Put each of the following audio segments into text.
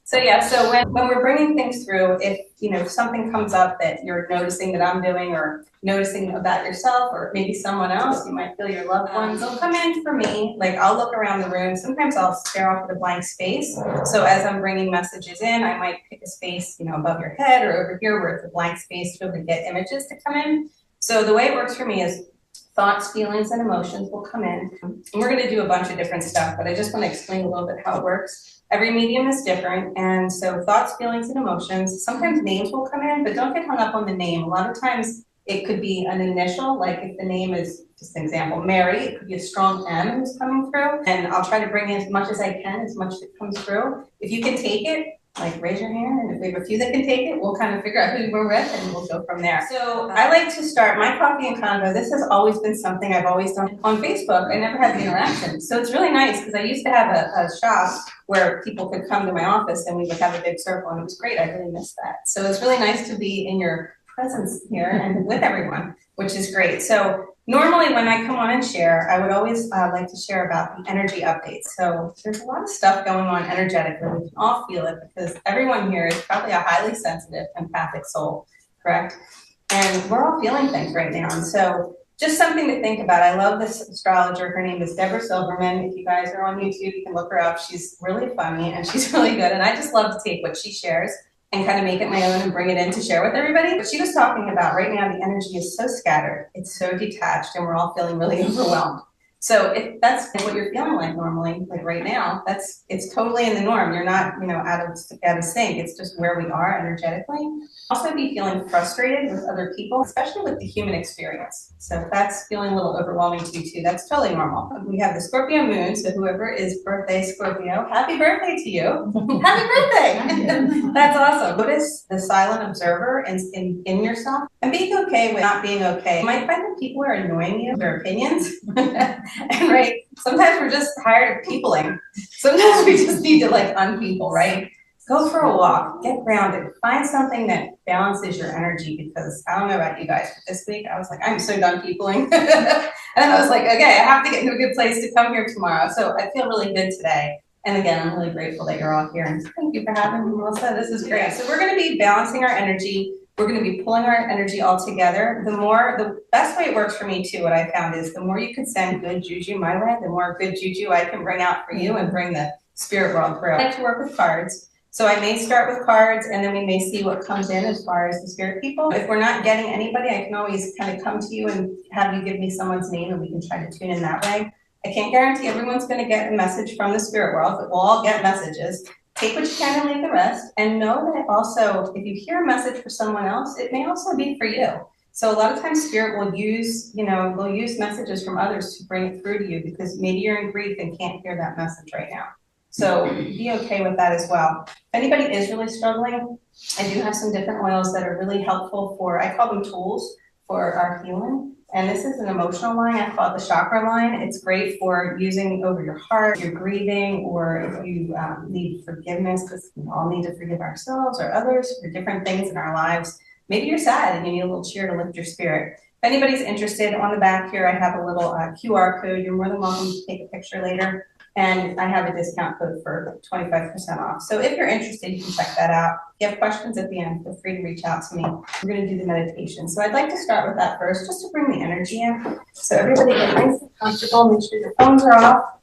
So yeah, so when we're bringing things through, if something comes up that you're noticing that I'm doing or noticing about yourself or maybe someone else, you might feel your loved ones, they'll come in for me. Like I'll look around the room. Sometimes I'll stare off at a blank space. So as I'm bringing messages in, I might pick a space, above your head or over here where it's a blank space to be able to get images to come in. So the way it works for me is thoughts, feelings, and emotions will come in. And we're going to do a bunch of different stuff, but I just want to explain a little bit how it works. Every medium is different, and so thoughts, feelings, and emotions, sometimes names will come in, but don't get hung up on the name. A lot of times it could be an initial, like if the name is, just an example, Mary, it could be a strong M who's coming through, and I'll try to bring in as much as I can, as much as it comes through. If you can take it, like raise your hand, and if we have a few that can take it, we'll kind of figure out who we're with and we'll go from there. So I like to start my coffee and convo. This has always been something I've always done on Facebook. I never had the interaction. So it's really nice because I used to have a shop where people could come to my office and we would have a big circle and it was great. I really missed that. So it's really nice to be in your presence here and with everyone, which is great. So normally when I come on and share, I would always like to share about the energy updates. So there's a lot of stuff going on energetically. We can all feel it because everyone here is probably a highly sensitive, empathic soul, correct? And we're all feeling things right now. And so just something to think about. I love this astrologer. Her name is Deborah Silverman. If you guys are on YouTube, you can look her up. She's really funny and she's really good. And I just love to take what she shares and kind of make it my own and bring it in to share with everybody. But she was talking about right now, the energy is so scattered, it's so detached, and we're all feeling really overwhelmed. So if that's what you're feeling like normally, like right now, it's totally in the norm. You're not, out of sync. It's just where we are energetically. Also be feeling frustrated with other people, especially with the human experience. So if that's feeling a little overwhelming to you too, that's totally normal. We have the Scorpio moon, so whoever is birthday Scorpio, happy birthday to you. Happy birthday. That's awesome. Notice the silent observer in yourself and being okay with not being okay. You might find that people are annoying you with their opinions. And right, sometimes we're just tired of peopling. Sometimes we just need to unpeople, right? Go for a walk, get grounded, find something that balances your energy because I don't know about you guys, but this week I was like, I'm so done peopling. And I was like, okay, I have to get into a good place to come here tomorrow. So I feel really good today. And again, I'm really grateful that you're all here. And thank you for having me, Melissa. This is great. So we're going to be balancing our energy. We're going to be pulling our energy all together. The best way it works for me too, what I found is the more you can send good juju my way, the more good juju I can bring out for you and bring the spirit world through. I like to work with cards. So I may start with cards and then we may see what comes in as far as the spirit people. If we're not getting anybody, I can always kind of come to you and have you give me someone's name and we can try to tune in that way. I can't guarantee everyone's going to get a message from the spirit world, but we'll all get messages. Take what you can and leave the rest. And know that also, if you hear a message for someone else, it may also be for you. So a lot of times spirit will use, will use messages from others to bring it through to you because maybe you're in grief and can't hear that message right now. So be okay with that as well. If anybody is really struggling, I do have some different oils that are really helpful I call them tools for our healing. And this is an emotional line. I call it the chakra line. It's great for using over your heart, you're grieving, or if you need forgiveness, because we all need to forgive ourselves or others for different things in our lives. Maybe you're sad and you need a little cheer to lift your spirit. If anybody's interested, on the back here, I have a little QR code. You're more than welcome to take a picture later. And I have a discount code for 25% off. So if you're interested, you can check that out. If you have questions at the end, feel free to reach out to me. We're going to do the meditation. So I'd like to start with that first, just to bring the energy in. So everybody get nice and comfortable. Make sure your phones are off.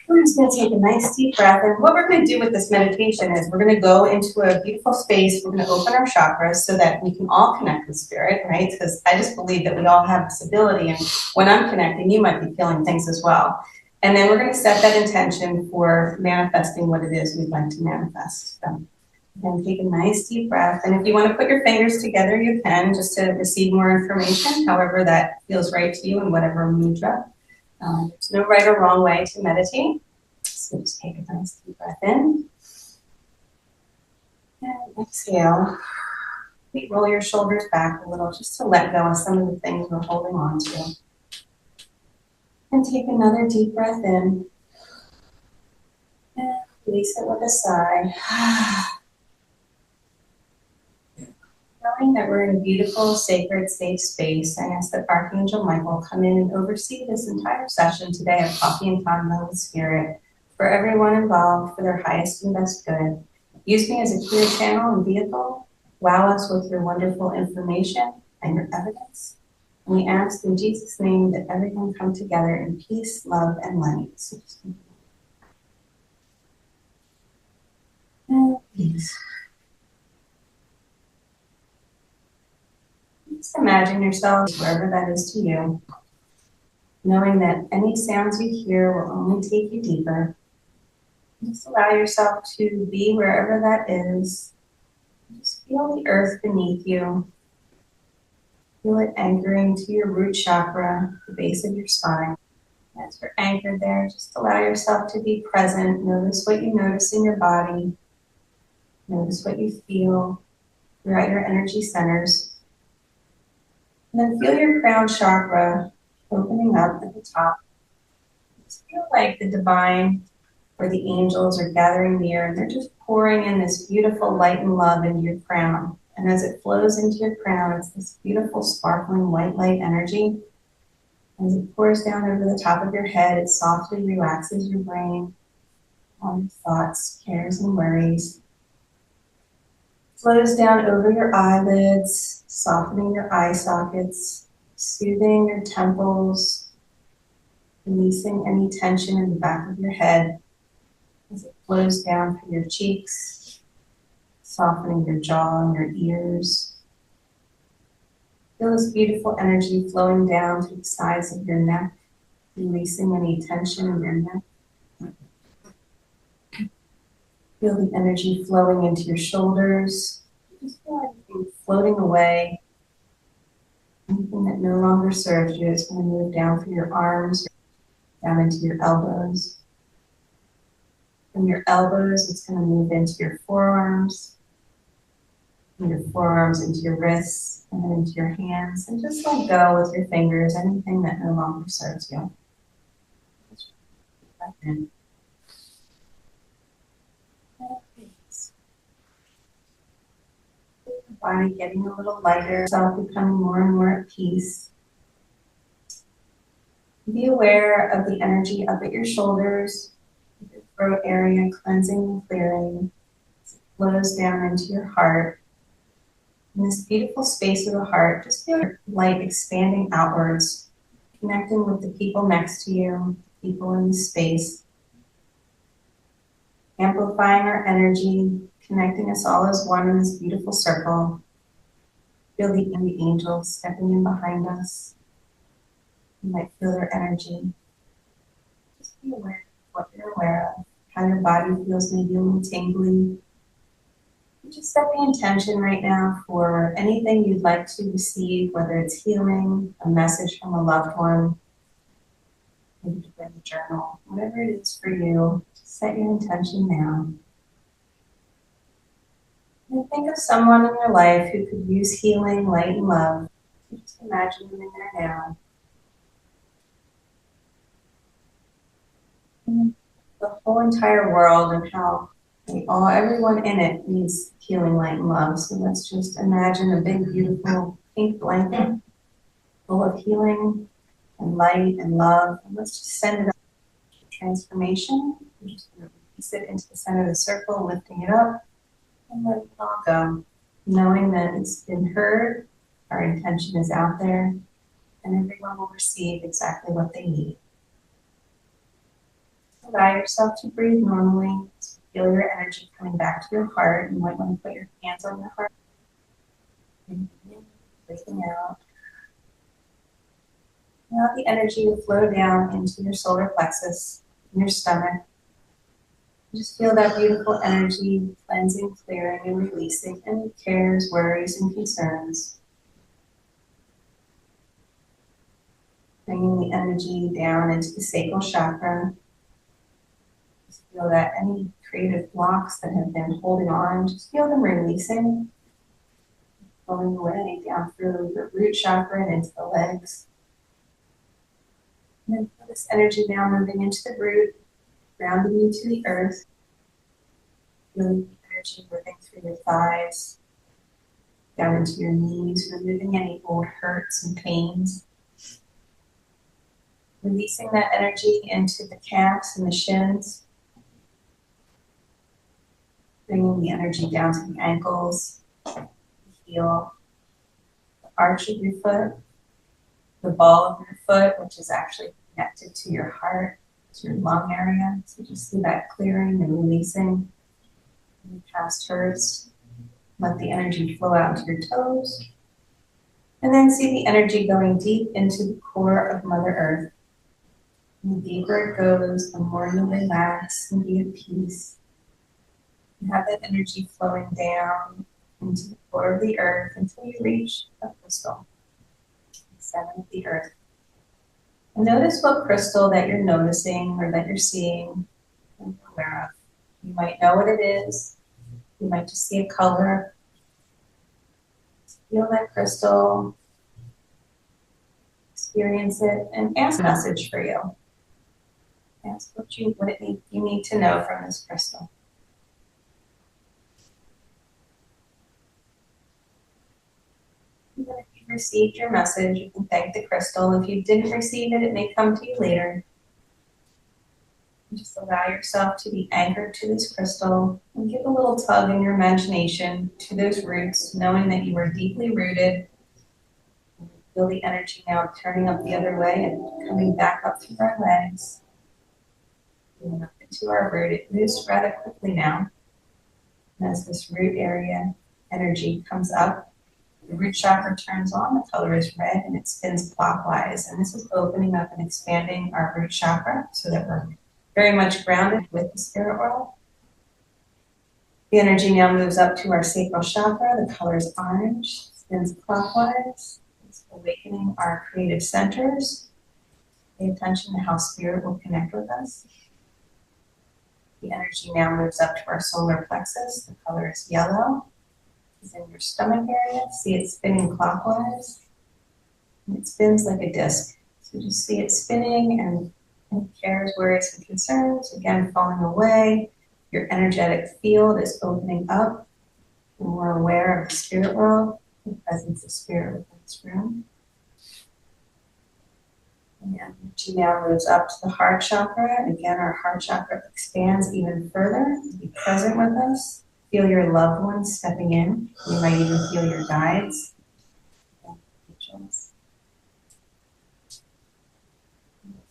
We're just going to take a nice deep breath. And what we're going to do with this meditation is we're going to go into a beautiful space. We're going to open our chakras so that we can all connect with spirit, right? Because I just believe that we all have this ability. And when I'm connecting, you might be feeling things as well. And then we're going to set that intention for manifesting what it is we'd like to manifest. So again, take a nice deep breath. And if you want to put your fingers together, you can, just to receive more information, however that feels right to you in whatever mudra. There's no right or wrong way to meditate. So just take a nice deep breath in. And exhale. Roll your shoulders back a little just to let go of some of the things we're holding on to. And take another deep breath in. And release it with a sigh. Knowing that we're in a beautiful, sacred, safe space, I ask that Archangel Michael come in and oversee this entire session today of Coffee and Convo with Spirit for everyone involved for their highest and best good. Use me as a clear channel and vehicle. Wow us with your wonderful information and your evidence. And we ask in Jesus' name that everyone come together in peace, love, and light. So and peace. Just imagine yourself wherever that is to you, knowing that any sounds you hear will only take you deeper. Just allow yourself to be wherever that is. Just feel the earth beneath you. Feel it anchoring to your root chakra, the base of your spine. As you're anchored there, just allow yourself to be present. Notice what you notice in your body. Notice what you feel throughout your energy centers. And then feel your crown chakra opening up at the top. Just feel like the divine or the angels are gathering near, and they're just pouring in this beautiful light and love into your crown. And as it flows into your crown, it's this beautiful, sparkling white light energy. As it pours down over the top of your head, it softly relaxes your brain, all your thoughts, cares, and worries. Flows down over your eyelids, softening your eye sockets, soothing your temples, releasing any tension in the back of your head as it flows down through your cheeks, softening your jaw and your ears. Feel this beautiful energy flowing down through the sides of your neck, releasing any tension in your neck. Feel the energy flowing into your shoulders. Just feel everything floating away. Anything that no longer serves you is going to move down through your arms, down into your elbows. From your elbows, it's going to move into your forearms. From your forearms into your wrists, and then into your hands. And just let go with your fingers, anything that no longer serves you. Just breathe in. Body getting a little lighter, self becoming more and more at peace. Be aware of the energy up at your shoulders, your throat area, cleansing and clearing. It flows down into your heart. In this beautiful space of the heart, just feel your light expanding outwards, connecting with the people next to you, people in the space, amplifying our energy, connecting us all as one in this beautiful circle. Feel the angels stepping in behind us. You might feel their energy. Just be aware of what you're aware of, how your body feels, maybe a little tingly. Just set the intention right now for anything you'd like to receive, whether it's healing, a message from a loved one, maybe to write a journal, whatever it is for you. Just set your intention now. And think of someone in your life who could use healing, light, and love. Just imagine them in there now. And the whole entire world and how everyone in it needs healing, light, and love. So let's just imagine a big, beautiful pink blanket full of healing and light and love. And let's just send it up to transformation. We're just going to release it into the center of the circle, lifting it up. And let it all go, knowing that it's been heard, our intention is out there, and everyone will receive exactly what they need. Allow yourself to breathe normally. Feel your energy coming back to your heart. You might want to put your hands on your heart. Breathing in, breathing out. Allow the energy to flow down into your solar plexus, in your stomach. Just feel that beautiful energy cleansing, clearing, and releasing any cares, worries, and concerns. Bringing the energy down into the sacral chakra. Just feel that any creative blocks that have been holding on, just feel them releasing. Flowing away down through your root chakra and into the legs. And then feel this energy now moving into the root, grounding you to the earth. Feeling the energy moving through your thighs, down into your knees, removing any old hurts and pains. Releasing that energy into the calves and the shins, Bringing the energy down to the ankles, heel, the arch of your foot, the ball of your foot, which is actually connected to your heart, to your lung area. So just see that clearing and releasing any past hurts. Let the energy flow out to your toes. And then see the energy going deep into the core of Mother Earth. And the deeper it goes, the more you relax and be at peace. And have that energy flowing down into the core of the earth until you reach a crystal, the center of the earth. And notice what crystal that you're noticing or that you're seeing and you're aware of. You might know what it is. You might just see a color. Feel that crystal, experience it, and ask a message for you. Ask what you need to know from this crystal. If you received your message, you can thank the crystal. If you didn't receive it, it may come to you later. Just allow yourself to be anchored to this crystal and give a little tug in your imagination to those roots, knowing that you are deeply rooted. Feel the energy now turning up the other way and coming back up through our legs. Going up into our root. It moves rather quickly now. And as this root area energy comes up, the root chakra turns on, the color is red, and it spins clockwise. And this is opening up and expanding our root chakra so that we're very much grounded with the spirit world. The energy now moves up to our sacral chakra. The color is orange, spins clockwise. It's awakening our creative centers. Pay attention to how spirit will connect with us. The energy now moves up to our solar plexus. The color is yellow. It's in your stomach area. See it spinning clockwise. And it spins like a disc. So just see it spinning and any cares, worries, and concerns, again, falling away. Your energetic field is opening up. You're more aware of the spirit world, the presence of spirit within this room. And the energy now moves up to the heart chakra. And again, our heart chakra expands even further to be present with us. Feel your loved ones stepping in. You might even feel your guides.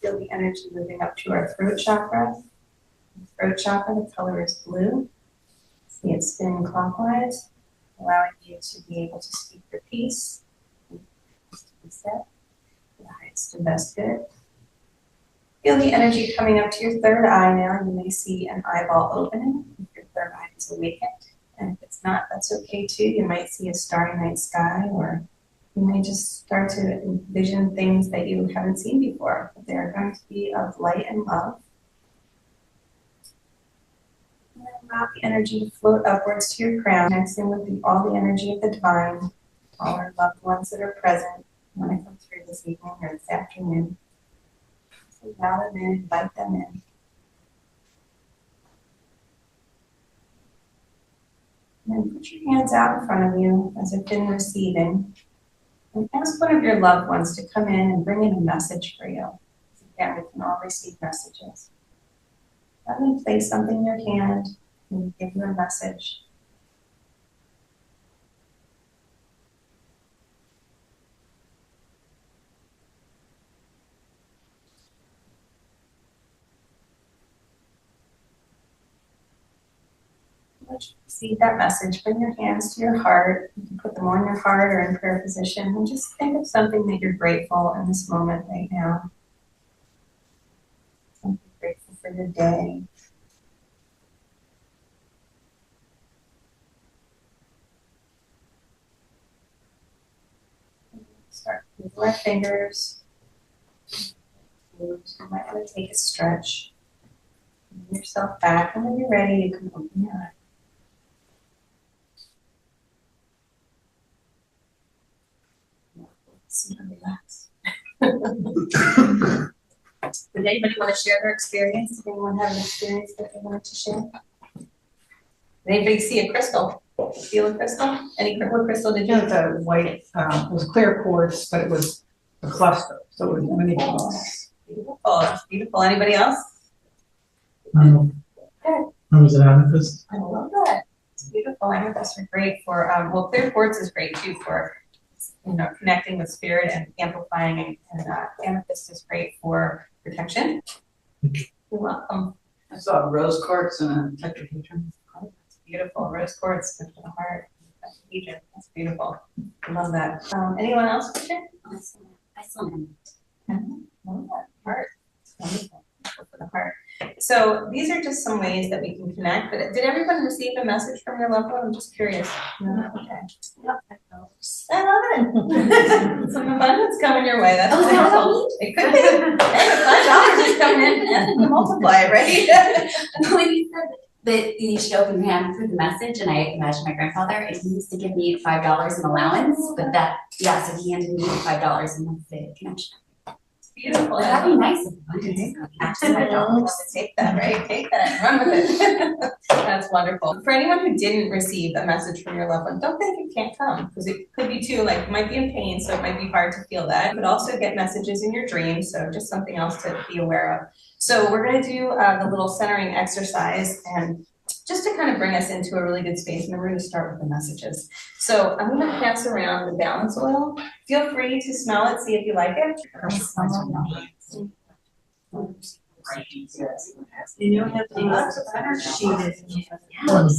Feel the energy moving up to our throat chakra. The throat chakra, the color is blue. See it spinning clockwise, allowing you to be able to speak your piece, to be said, the highest and best good. Feel the energy coming up to your third eye now. You may see an eyeball opening if your third eye is awakened. And if it's not, that's okay too. You might see a starry night sky, or you may just start to envision things that you haven't seen before. But they're going to be of light and love. And then allow the energy to float upwards to your crown, connecting with all the energy of the divine, all our loved ones that are present when I come through this evening or this afternoon. So allow them in, invite them in. And then put your hands out in front of you as if in receiving. And ask one of your loved ones to come in and bring in a message for you. Again, we can all receive messages. Let me place something in your hand and give you a message. Once you receive that message, bring your hands to your heart. You can put them on your heart or in prayer position, and just think of something that you're grateful in this moment right now. Something grateful for your day. Start moving our fingers. You might want to take a stretch. Bring yourself back, and when you're ready, you can open your eyes. Relax. Would anybody want to share their experience? Does anyone have an experience that they wanted to share? Did anybody see a crystal? Feel a crystal? What crystal did you? It was a white, it was clear quartz, but it was a cluster, so it was many pieces. Beautiful. That's beautiful. Anybody else? Good. I was an amethyst. I love that. beautiful. Amethysts are great for, well, clear quartz is great too for, connecting with spirit and amplifying, and amethyst is great for protection. You're welcome. I saw rose quartz and a tetrahedron. Oh, that's beautiful. Rose quartz, good for the heart. Tetrahedron, that's beautiful. I love that. Anyone else for sure? I saw him. Love that. Heart. It's wonderful. Good for the heart. So these are just some ways that we can connect. But did everyone receive a message from your loved one? I'm just curious. No? Okay. I love it. Some abundance coming your way. That's wonderful. It could be. Hey, $5 is coming in and you multiply it, right? When you said that you should open your hand for the message, and I imagined my grandfather, and he used to give me $5 in allowance, but so he handed me $5 and that's the connection. Beautiful. That'd be nice. Take that, right? Take that and run with it. That's wonderful. For anyone who didn't receive a message from your loved one, don't think it can't come, because it could be too, like, you might be in pain, so it might be hard to feel that. You could also get messages in your dreams, so just something else to be aware of. So we're going to do the little centering exercise, and just to kind of bring us into a really good space, and then we're going to start with the messages. So I'm going to pass around the balance oil. Feel free to smell it, see if you like it. So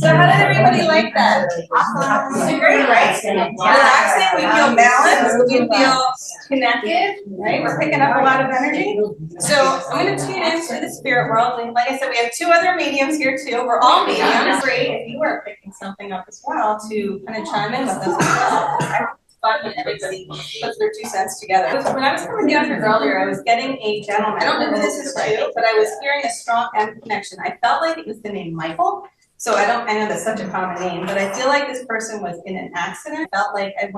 how did everybody like that? It's great, right? Relaxing, we feel balanced, we feel connected, right? We're picking up a lot of energy. So I'm going to tune into the spirit world. And like I said, we have 2 other mediums here too. We're all mediums. Great if you are picking something up as well to kind of chime in with us as well. Fun when everybody puts their 2 cents together. When I was coming down here earlier, I was getting a gentleman. I don't know who this is to, but I was hearing a strong M connection. I felt like it was the name Michael. So I know that's such a common name, but I feel like this person was in an accident. I felt like I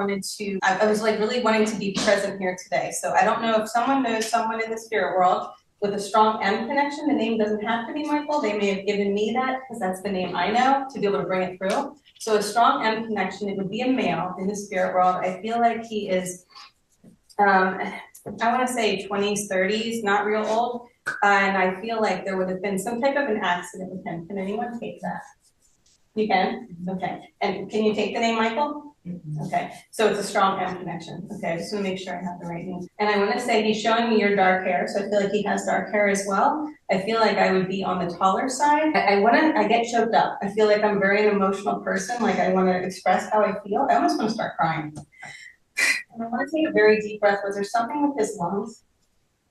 was like really wanting to be present here today. So I don't know if someone knows someone in the spirit world with a strong M connection. The name doesn't have to be Michael. They may have given me that because that's the name I know to be able to bring it through. So a strong M connection, it would be a male in the spirit world. I feel like he is, I want to say 20s, 30s, not real old. And I feel like there would have been some type of an accident with him. Can anyone take that? You can? Okay. And can you take the name Michael? Okay. So it's a strong M connection. Okay. I just want to make sure I have the right name. And I want to say he's showing me your dark hair. So I feel like he has dark hair as well. I feel like I would be on the taller side. I get choked up. I feel like I'm very an emotional person. Like I want to express how I feel. I almost want to start crying. And I want to take a very deep breath. Was there something with his lungs?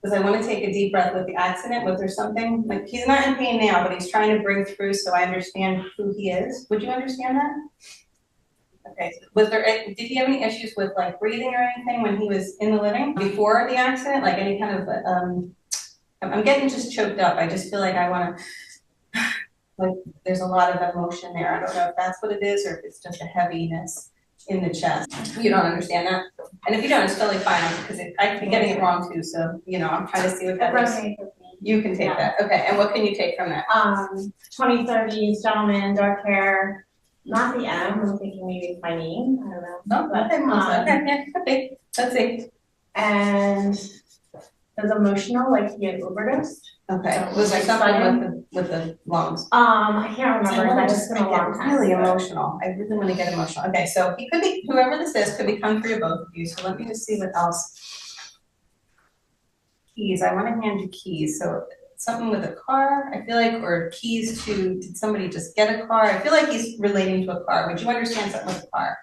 Because I want to take a deep breath with the accident. Was there something, like he's not in pain now, but he's trying to bring through so I understand who he is. Would you understand that? Okay, did he have any issues with like breathing or anything when he was in the living before the accident? Like any kind of, I'm getting just choked up. I just feel like I want to, like there's a lot of emotion there. I don't know if that's what it is or if it's just a heaviness in the chest. You don't understand that? And if you don't, it's totally fine because I could be getting it wrong too. So, I'm trying to see what that is. You can take that. Okay. And what can you take from that? 20, 30s, gentleman, dark hair. Not the M. I'm thinking maybe it's my name. I don't know. Oh, okay. Yeah, okay. Let's see. And it was emotional, like he had overdosed. Okay. So was there something with the lungs? I can't remember. I just been a long time. Really emotional. I really want to get emotional. Okay, so he could be, whoever this is, could be come through both of you. So let me just see what else. Keys. I want to hand you keys. So something with a car, I feel like, or keys to, did somebody just get a car? I feel like he's relating to a car. Would you understand something with a car?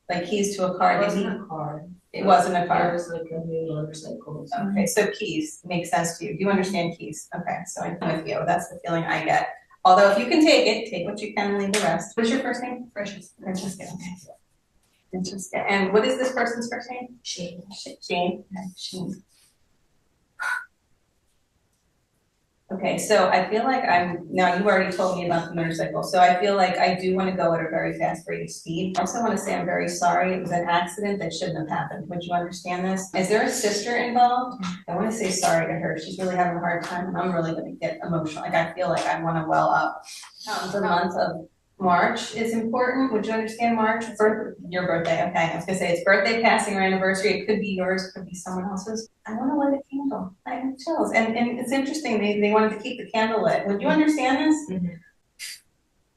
Like keys to a car. It wasn't a car. It wasn't a car. It was like a new motorcycle. Okay, so keys makes sense to you. Do you understand keys? Okay, so I'm with you. That's the feeling I get. Although if you can take it, take what you can and leave the rest. What's your first name? Francesca. Francesca, okay. Francesca. And what is this person's first name? Shane. Shane. Okay, Shane. Okay, so I feel like now you already told me about the motorcycle, so I feel like I do want to go at a very fast rate of speed. I also want to say I'm very sorry. It was an accident that shouldn't have happened. Would you understand this? Is there a sister involved? I want to say sorry to her. She's really having a hard time, and I'm really going to get emotional. Like I feel like I want to well up. The month of March is important. Would you understand March? Your birthday, okay. I was gonna say it's birthday, passing, or anniversary. It could be yours, it could be someone else's. I want to light a candle. I have chills. And it's interesting, they wanted to keep the candle lit. Would you understand this?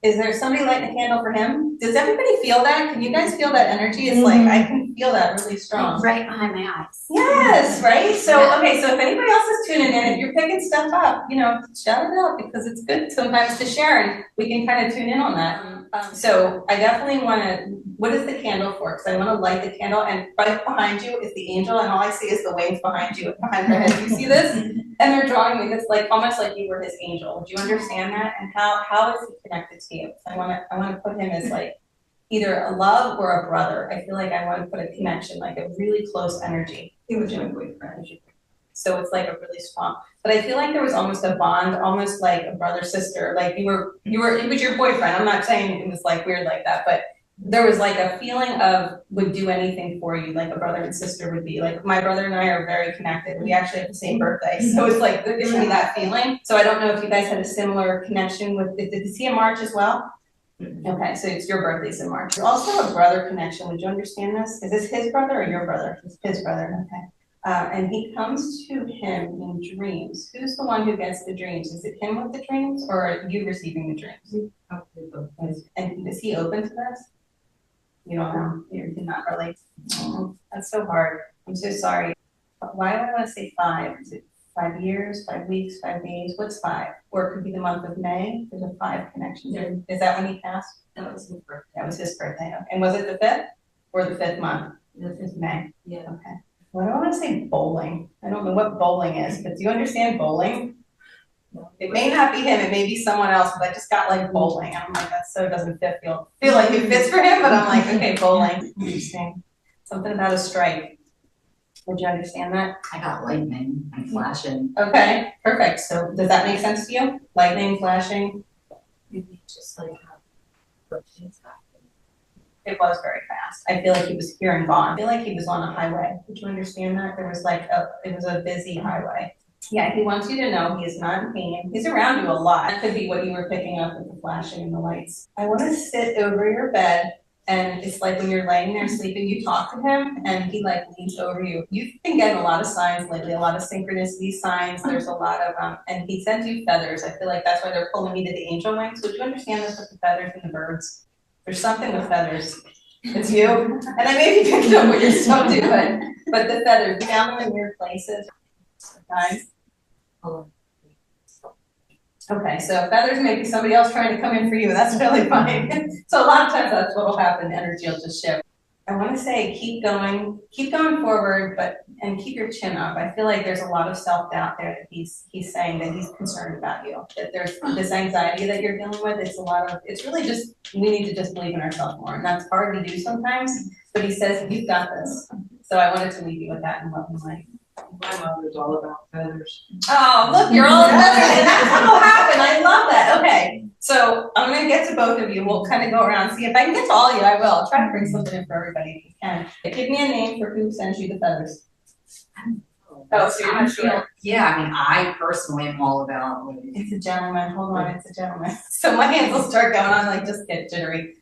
Is there somebody lighting a candle for him? Does everybody feel that? Can you guys feel that energy? It's like, I can feel that really strong. Right behind my eyes. Yes, right? So, okay, so if anybody else is tuning in, if you're picking stuff up, shout it out because it's good sometimes to share and we can kind of tune in on that. So I definitely want to, what is the candle for? Because I want to light the candle and right behind you is the angel and all I see is the wings behind you, behind her head. You see this? And they're drawing me. It's like almost like you were his angel. Do you understand that? And how is he connected to you? I want to put him as like either a love or a brother. I feel like I want to put a connection, like a really close energy. He was my boyfriend. So it's like a really strong, but I feel like there was almost a bond, almost like a brother sister. Like it was your boyfriend. I'm not saying it was like weird like that, but there was like a feeling of would do anything for you, like a brother and sister would be. Like my brother and I are very connected. We actually have the same birthday, so it's like they're giving me that feeling. So I don't know if you guys had a similar connection with. Did you see in March as well? Okay, so it's your birthday's in March. Also a brother connection. Would you understand this? Is this his brother or your brother? It's his brother. Okay. And he comes to him in dreams. Who's the one who gets the dreams? Is it him with the dreams or are you receiving the dreams? And is he open to this? You don't know. You cannot relate. Oh, that's so hard. I'm so sorry. Why do I want to say 5? Is it 5 years, 5 weeks, 5 days? What's 5? Or it could be the month of May. There's a 5 connection there. Is that when he passed? That was his birthday. That was his birthday. Okay. And was it the 5th or the 5th month? It was May. Yeah. Okay. Well, I don't want to say bowling. I don't know what bowling is, but do you understand bowling? It may not be him, it may be someone else, but I just got like bowling. And I'm like, that so doesn't feel like it fits for him, but I'm like, okay, bowling. Interesting. Something about a strike. Would you understand that? I got lightning and flashing. Okay, perfect. So does that make sense to you? Lightning, flashing? Just like how It was very fast. I feel like he was here and gone. I feel like he was on a highway. Did you understand that? There was like it was a busy highway. Yeah, he wants you to know he is not in pain. He's around you a lot. That could be what you were picking up with the flashing and the lights. I want to sit over your bed and it's like when you're laying there sleeping, you talk to him and he like leans over you. You've been getting a lot of signs lately, a lot of synchronicity signs. There's a lot of, and he sends you feathers. I feel like that's why they're pulling me to the angel wings. Would you understand this with the feathers and the birds? There's something with feathers. It's you. And I may be picking up what you're still doing, but the feathers, you found them in weird places. Sometimes. Okay, so feathers may be somebody else trying to come in for you. That's really fine. So a lot of times that's what will happen. The energy will just shift. I want to say keep going forward, and keep your chin up. I feel like there's a lot of self-doubt there that he's saying that he's concerned about you. That there's this anxiety that you're dealing with. It's really just, we need to just believe in ourselves more. And that's hard to do sometimes, but he says, you've got this. So I wanted to leave you with that and love and light. my mother's all about feathers. Oh, look, you're all feathers, and that's what will happen. I love that. Okay, so I'm gonna get to both of you. We'll kind of go around, see if I can get to all of you. I will. I'll try to bring something in for everybody if you can. Give me a name for who sends you the feathers. Oh, so you're not sure? Yeah, I mean, I personally am all about like, It's a gentleman. Hold on, it's a gentleman. So my hands will start going on, like just get jittery.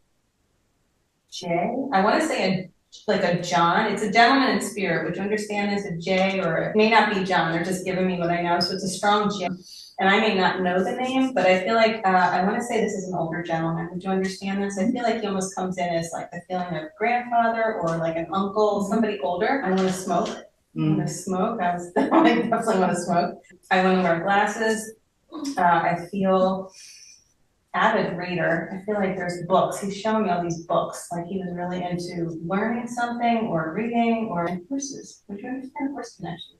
J. I want to say a John. It's a gentleman in spirit. Would you understand this? A J, or it may not be John. They're just giving me what I know. So it's a strong J. And I may not know the name, but I feel like I want to say this is an older gentleman. Would you understand this? I feel like he almost comes in as like the feeling of grandfather or like an uncle, somebody older. I want to smoke. I want to smoke. I definitely want to smoke. I want to wear glasses. I feel avid reader. I feel like there's books. He's showing me all these books. Like he was really into learning something or reading or horses. Would you understand horse connection?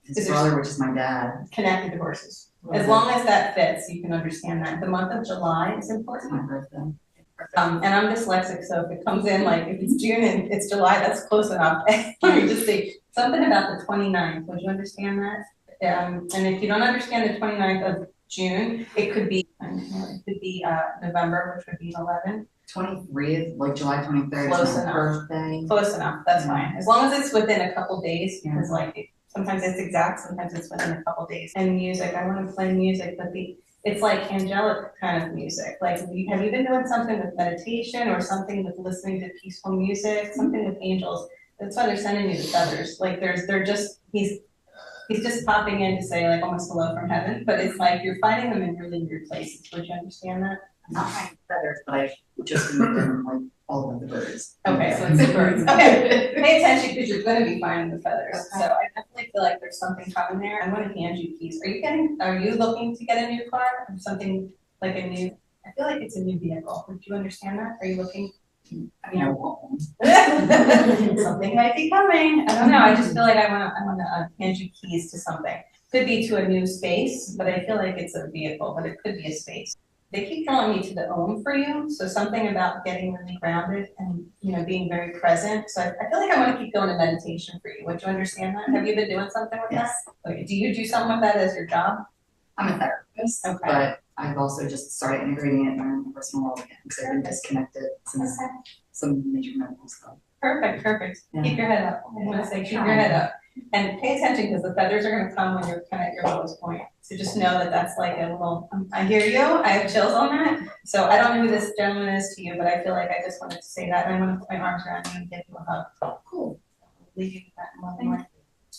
his brother, which is my dad. Connected to horses. As long as that fits, you can understand that. The month of July is important. My birthday. And I'm dyslexic, so if it comes in like if it's June and it's July, that's close enough. Let me just say something about the 29th. Would you understand that? And if you don't understand the 29th of June, it could be November, which would be 11. 23rd, like July 23rd. Close is my enough. birthday. Close enough. That's fine. As long as it's within a couple days, because like sometimes it's exact, sometimes it's within a couple days. And music, I want to play music, but it's like angelic kind of music. Like, have you been doing something with meditation or something with listening to peaceful music, something with angels? That's why they're sending you the feathers. Like they're just, He's just popping in to say like almost hello from heaven, but it's like you're finding them in really weird places. Would you understand that? I'm not finding feathers, but I just moved them like all of the birds. Okay, so it's in birds. Okay, pay attention because you're going to be finding the feathers. Okay. So I definitely feel like there's something coming there. I'm going to hand you keys. Are you looking to get a new car or something like a new? I feel like it's a new vehicle. Would you understand that? Are you looking? I mean, I want one. Something might be coming. I don't know. I just feel like I want to hand you keys to something. Could be to a new space, but I feel like it's a vehicle, but it could be a space. They keep drawing me to the Om for you, so something about getting really grounded and being very present. So I feel like I want to keep going to meditation for you. Would you understand that? Have you been doing something with Yes. that? Okay. Do you do something with that as your job? I'm a therapist, Okay. but I've also just started integrating it in my own personal world again because I've been disconnected since Okay. some major medical stuff. Perfect. Yeah. Keep your head up. I'm gonna say keep your head up. And pay attention because the feathers are gonna come when you're kind of at your lowest point. So just know that that's like a little, I hear you, I have chills on that. So I don't know who this gentleman is to you, but I feel like I just wanted to say that and I want to put my arms around you and give you a hug. Cool. Leave you with that in loving way.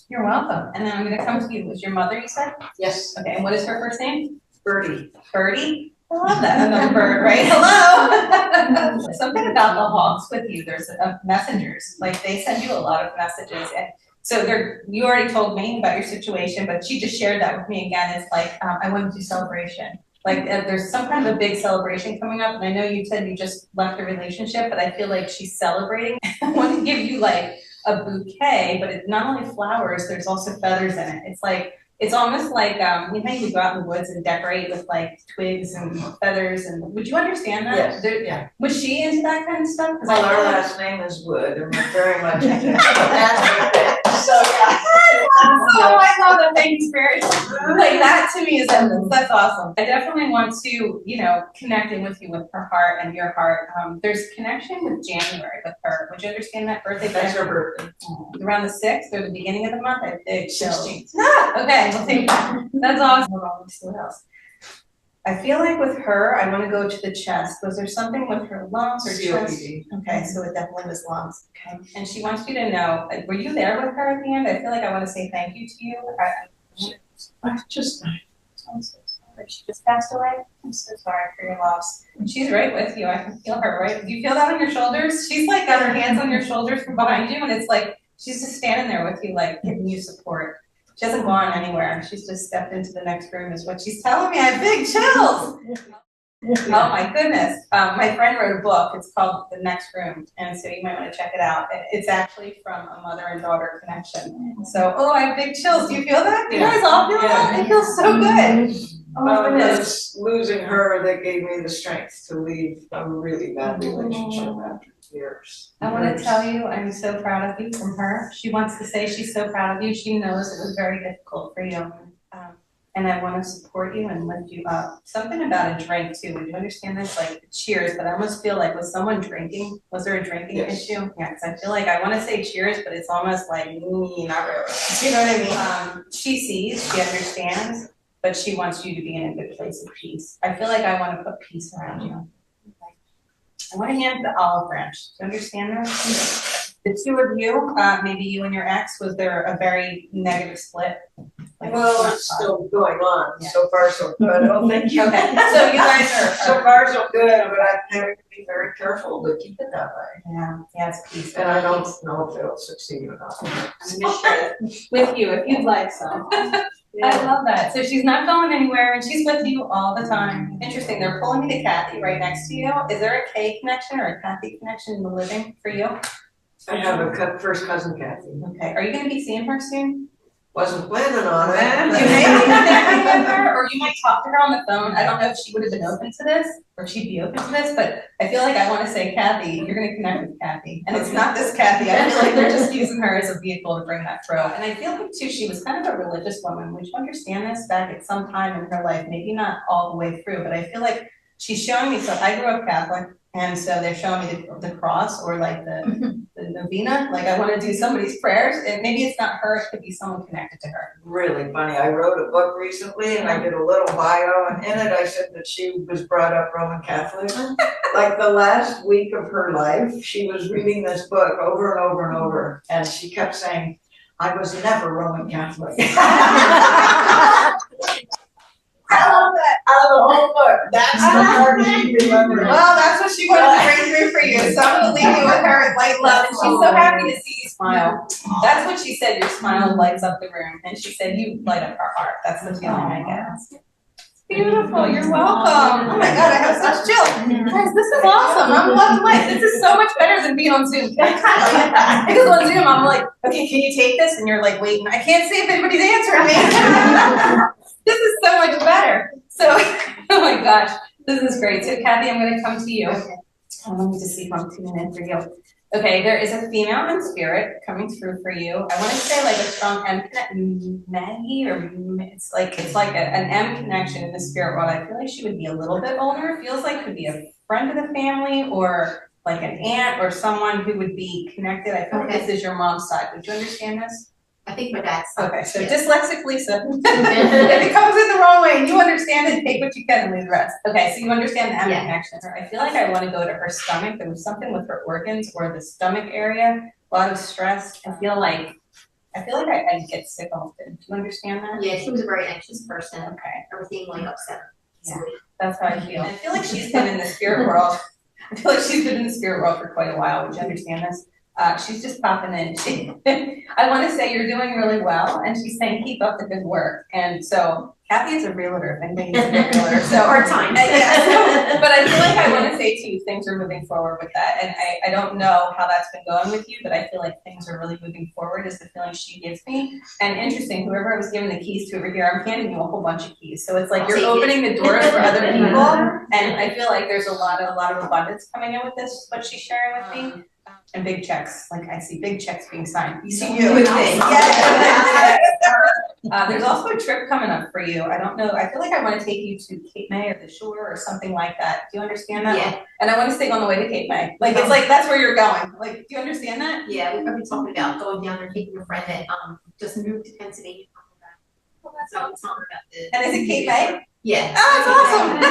You're welcome. And then I'm gonna come to you. Was your mother, you said? Yes. Okay, and what is her first name? Birdie. Birdie? I love that. Another bird, right? Hello. Something about the hawks with you. There's messengers. Like they send you a lot of messages, and so you already told me about your situation, but she just shared that with me again. It's like I want to do celebration. Like there's some kind of a big celebration coming up, and I know you said you just left a relationship, but I feel like she's celebrating. I want to give you like a bouquet, but it's not only flowers. There's also feathers in it. It's almost like, you know, you go out in the woods and decorate with like twigs and feathers and, would you understand that? Yes, There- yeah. Was she into that kind of stuff? 'Cause Well, I our feel like- last name is Wood, and we're very much into that. So, yeah. Oh, I love the thing spirit. Like that to me is endless. That's awesome. I definitely want to, connecting with you with her heart and your heart. There's connection with January with her. Would you understand that birthday? That's her birthday. Around the 6th or the beginning of the month, I think. 16th. Okay, we'll take that. That's awesome. Hold on, let's see what else. I feel like with her, I want to go to the chest. Was there something with her lungs or chest? COPD. Okay, so it definitely was lungs. Okay, and she wants you to know, were you there with her at the end? I feel like I want to say thank you to you. I just, I'm so sorry. She just passed away. I'm so sorry for your loss. And she's right with you. I can feel her, right? Do you feel that on your shoulders? She's like got her hands on your shoulders from behind you, and it's like she's just standing there with you, like giving you support. She hasn't gone anywhere. She's just stepped into the next room is what she's telling me. I have big chills. Oh my goodness. My friend wrote a book. It's called The Next Room. And so you might want to check it out. It's actually from a mother and daughter connection. So, I have big chills. Do you feel that? Do you guys all feel that? It feels so good. Oh my goodness. it's losing her that gave me the strength to leave a really bad relationship after years. I want to tell you, I'm so proud of you from her. She wants to say she's so proud of you. She knows it was very difficult for you. And I want to support you and lift you up. Something about a drink too. Would you understand this? Like cheers, but I almost feel like was someone drinking? Was there a drinking Yes. issue? Yeah, because I feel like I want to say cheers, but it's almost like not really. You know what I mean? She sees, she understands, but she wants you to be in a good place of peace. I feel like I want to put peace around you. I want to hand the olive branch. Do you understand that? The two of you, maybe you and your ex, was there a very negative split? Like Well, it's still going on, Yeah. so far so good, oh, thank you. Okay, so you guys are. So far so good, but I'm having to be very careful to keep it that way. Yeah, it's peace. And I don't know if it'll succeed or not. I'm gonna share it with you if you'd like some. I love that. So she's not going anywhere and she's with you all the time. Interesting. They're pulling me to Kathy right next to you. Is there a K connection or a Kathy connection in the living for you? I have a first cousin Kathy. Okay. Are you going to be seeing her soon? Wasn't planning on it. You may be connecting with her, or you might talk to her on the phone. I don't know if she would have been open to this, or she'd be open to this, but I feel like I want to say Kathy, you're going to connect with Kathy. And it's not this Kathy. I feel like they're just using her as a vehicle to bring that through. And I feel like, too, she was kind of a religious woman. Would you understand this back at some time in her life? Maybe not all the way through, but I feel like she's showing me, so I grew up Catholic, and so they're showing me the cross or like the novena. Like I want to do somebody's prayers, and maybe it's not her, it could be someone connected to her. Really funny. I wrote a book recently and I did a little bio, and in it I said that she was brought up Roman Catholic. Like the last week of her life, she was reading this book over and over and over, and she kept saying, I was never Roman Catholic. I love that. Out of the whole book, that's the part she remembered. Well, that's what she wanted to bring through for you. So I'm gonna leave you with her and light love. And she's so happy to see you smile. That's what she said. Your smile lights up the room, and she said you light up her heart. That's the feeling I get. Beautiful. You're welcome. Oh my God, I have such chill. Guys, this is awesome. I'm loving life. This is so much better than being on Zoom. I kind of like that. Because on Zoom, I'm like, okay, can you take this? And you're like waiting. I can't see if anybody's answering me. This is so much better. So, oh my gosh, this is great. So, Kathy, I'm going to come to you. Okay. Let me just see if I'm tuning in for you. Okay, there is a female in spirit coming through for you. I want to say like a strong M connection, Maggie, or it's like an M connection in the spirit world. I feel like she would be a little bit older. It feels like could be a friend of the family or like an aunt or someone who would be connected. I feel like this is your mom's side. Would you understand this? I think my dad's. Okay, so dyslexic Lisa. If it comes in the wrong way and you understand it, take what you can and leave the rest. Okay, so you understand the M connection. I feel like I want to go to her stomach. There was something with her organs or the stomach area, a lot of stress. I feel like I get sick often. Do you understand that? Yeah, she was a very anxious person. Okay. Everything like upset her. Yeah. That's how I feel. I feel like she's been in the spirit world. I feel like she's been in the spirit world for quite a while. Would you understand this? She's just popping in. I want to say you're doing really well, and she's saying keep up the good work. And so Kathy is a realtor, if anybody's a realtor. So Hard time. Yeah, but I feel like I want to say to you, things are moving forward with that. And I don't know how that's been going with you, but I feel like things are really moving forward is the feeling she gives me. And interesting, whoever I was giving the keys to over here, I'm handing you a whole bunch of keys. So it's like you're opening the doors for other people. And I feel like there's a lot of abundance coming in with this, what she's sharing with me. And big checks, like I see big checks being signed. You see you with me. Yes. There's also a trip coming up for you. I don't know. I feel like I want to take you to Cape May or the shore or something like that. Do you understand that? Yeah. And I want to stay on the way to Cape May. Like it's like that's where you're going. Like, do you understand that? Yeah, we've been talking about going down there, taking a friend that just moved to Pennsylvania. So I'm talking about this. And is it Cape May? Yeah. Oh, it's awesome.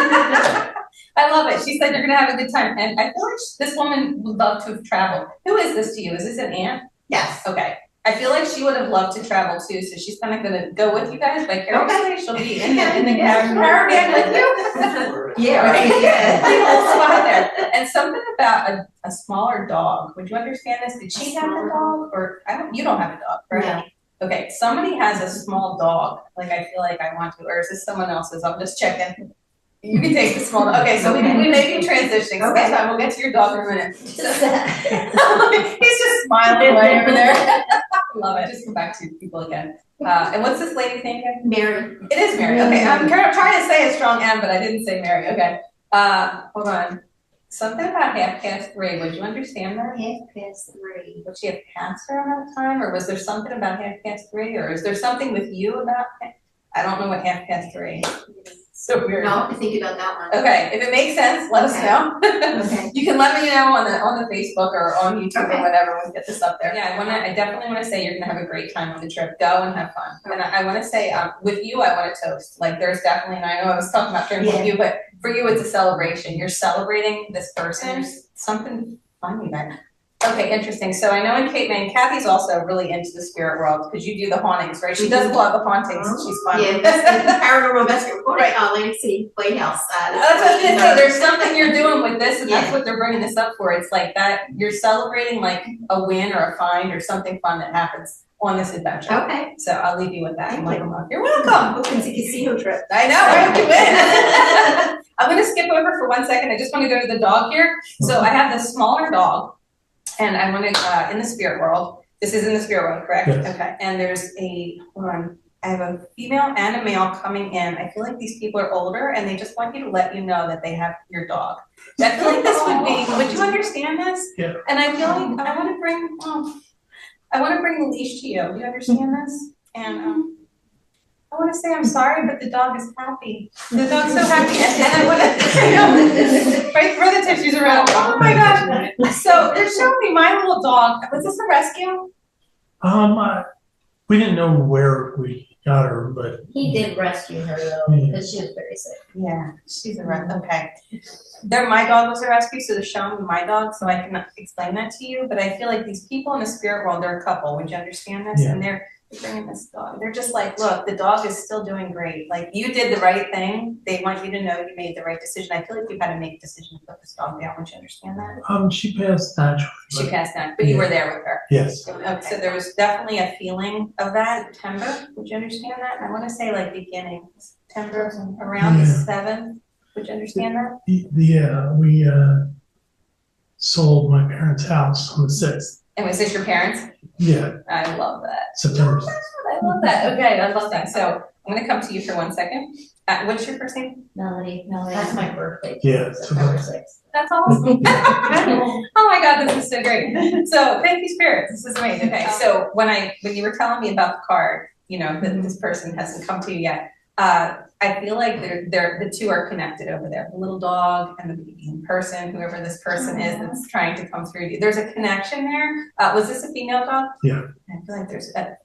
I love it. She said you're gonna have a good time. And I feel like this woman would love to have traveled. Who is this to you? Is this an aunt? Yes. Okay. I feel like she would have loved to travel too, so she's kind of gonna go with you guys vicariously. She'll be in the caravan with you. Yeah, right. Yeah. Little spot there. And something about a smaller dog. Would you understand this? Did she have a dog, or you don't have a dog, right? No. Okay. Somebody has a small dog. Like I feel like I want to, or is this someone else's? I'm just checking. You can take the small dog. Okay, so we may be transitioning. So that's fine. We'll get to your dog in a minute. He's just smiling away over there. Love it. Just come back to people again. And what's this lady's name again? Mary. It is Mary. Okay, I'm trying to say a strong M, but I didn't say Mary. Okay. Hold on. Something about 3:30. Would you understand that? 3:30. Would she have cancer around that time, or was there something about 3:30, or is there something with you about? I don't know what 3:30. So weird. No, I have to think about that one. Okay, if it makes sense, let us know. Okay. You can let me know on the Facebook or on YouTube or whatever when we get this up there. Yeah, I definitely want to say you're gonna have a great time on the trip. Go and have fun. And I want to say with you, I want to toast. Like there's definitely, and I know I was talking about drinking with you, but for you it's a celebration. You're celebrating this person. There's something funny there. Okay, interesting. So I know in Cape May, Kathy's also really into the spirit world because you do the hauntings, right? She does a lot of the hauntings. She's fun. Yeah, that's the paranormal investigator. Right. Atlantic City Playhouse. That's what I was gonna say. There's something you're doing with this, and that's what they're bringing this up for. It's like that you're celebrating like a win or a find or something fun that happens on this adventure. Okay. So I'll leave you with that. Thank you. You're welcome. It's a casino trip. I know, I hope you win. I'm gonna skip over for 1 second. I just want to go to the dog here. So I have this smaller dog. And I want to, in the spirit world, this is in the spirit world, correct? Yes. Okay, and there's I have a female and a male coming in. I feel like these people are older and they just want you to let you know that they have your dog. I feel like this would you understand this? Yeah. And I feel like I want to bring the leash to you. Do you understand this? And I want to say I'm sorry, but the dog is happy. The dog's so happy, and I want to, right, throw the tissues around. Oh my gosh! So they're showing me my little dog. Was this a rescue? We didn't know where we got her, but He did rescue her though, because she was very sick. Yeah, she's a rescue. Okay. My dog was a rescue, so they're showing me my dog, so I can explain that to you. But I feel like these people in the spirit world, they're a couple. Would you understand this? Yeah. And they're bringing this dog. They're just like, look, the dog is still doing great. Like, you did the right thing. They want you to know you made the right decision. I feel like you've had to make a decision to put this dog down. Would you understand that? she passed naturally. She passed on, but you were there with her. Yes. Okay, so there was definitely a feeling of that September. Would you understand that? I want to say like beginning September, around the 7th. Would you understand that? Yeah, we sold my parents' house on the 6th. And was this your parents? Yeah, I love that. September 6th. I love that. Okay, I love that. So I'm gonna come to you for 1 second. What's your first name? Melody, that's my birthday. Yeah, September 6th. That's awesome. Oh my God, this is so great. So thank you, spirits. This is amazing. Okay, so when you were telling me about the card, you know, that this person hasn't come to you yet, I feel like the two are connected over there. The little dog and the baby person, whoever this person is that's trying to come through to you. There's a connection there. Was this a female dog? Yeah. I feel like there's a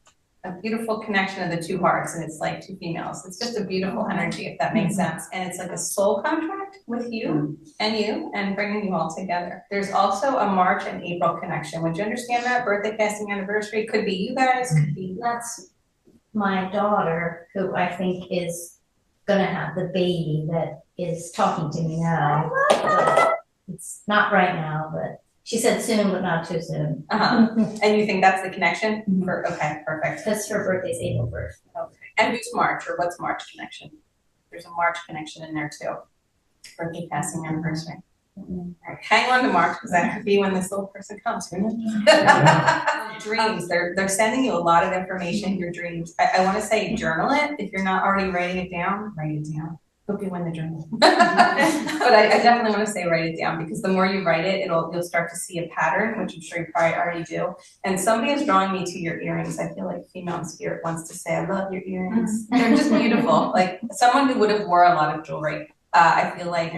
beautiful connection of the two hearts, and it's like two females. It's just a beautiful energy, if that makes sense. And it's like a soul contract with you and bringing you all together. There's also a March and April connection. Would you understand that? Birthday, casting, anniversary. Could be you guys, could be. That's my daughter, who I think is gonna have the baby that is talking to me now. But it's not right now, but she said soon, but not too soon. And you think that's the connection? Okay, perfect. Because her birthday's April 1st. Okay. And who's March, or what's March connection? There's a March connection in there too. Birthday, passing, anniversary. All right, hang on to March, because that could be when this little person comes. Dreams, they're sending you a lot of information, your dreams. I want to say journal it. If you're not already writing it down, write it down. Hope you win the journal. But I definitely want to say write it down, because the more you write it, you'll start to see a pattern, which I'm sure you probably already do. And somebody is drawing me to your earrings. I feel like female spirit wants to say, I love your earrings. They're just beautiful. Like someone who would have wore a lot of jewelry. I feel like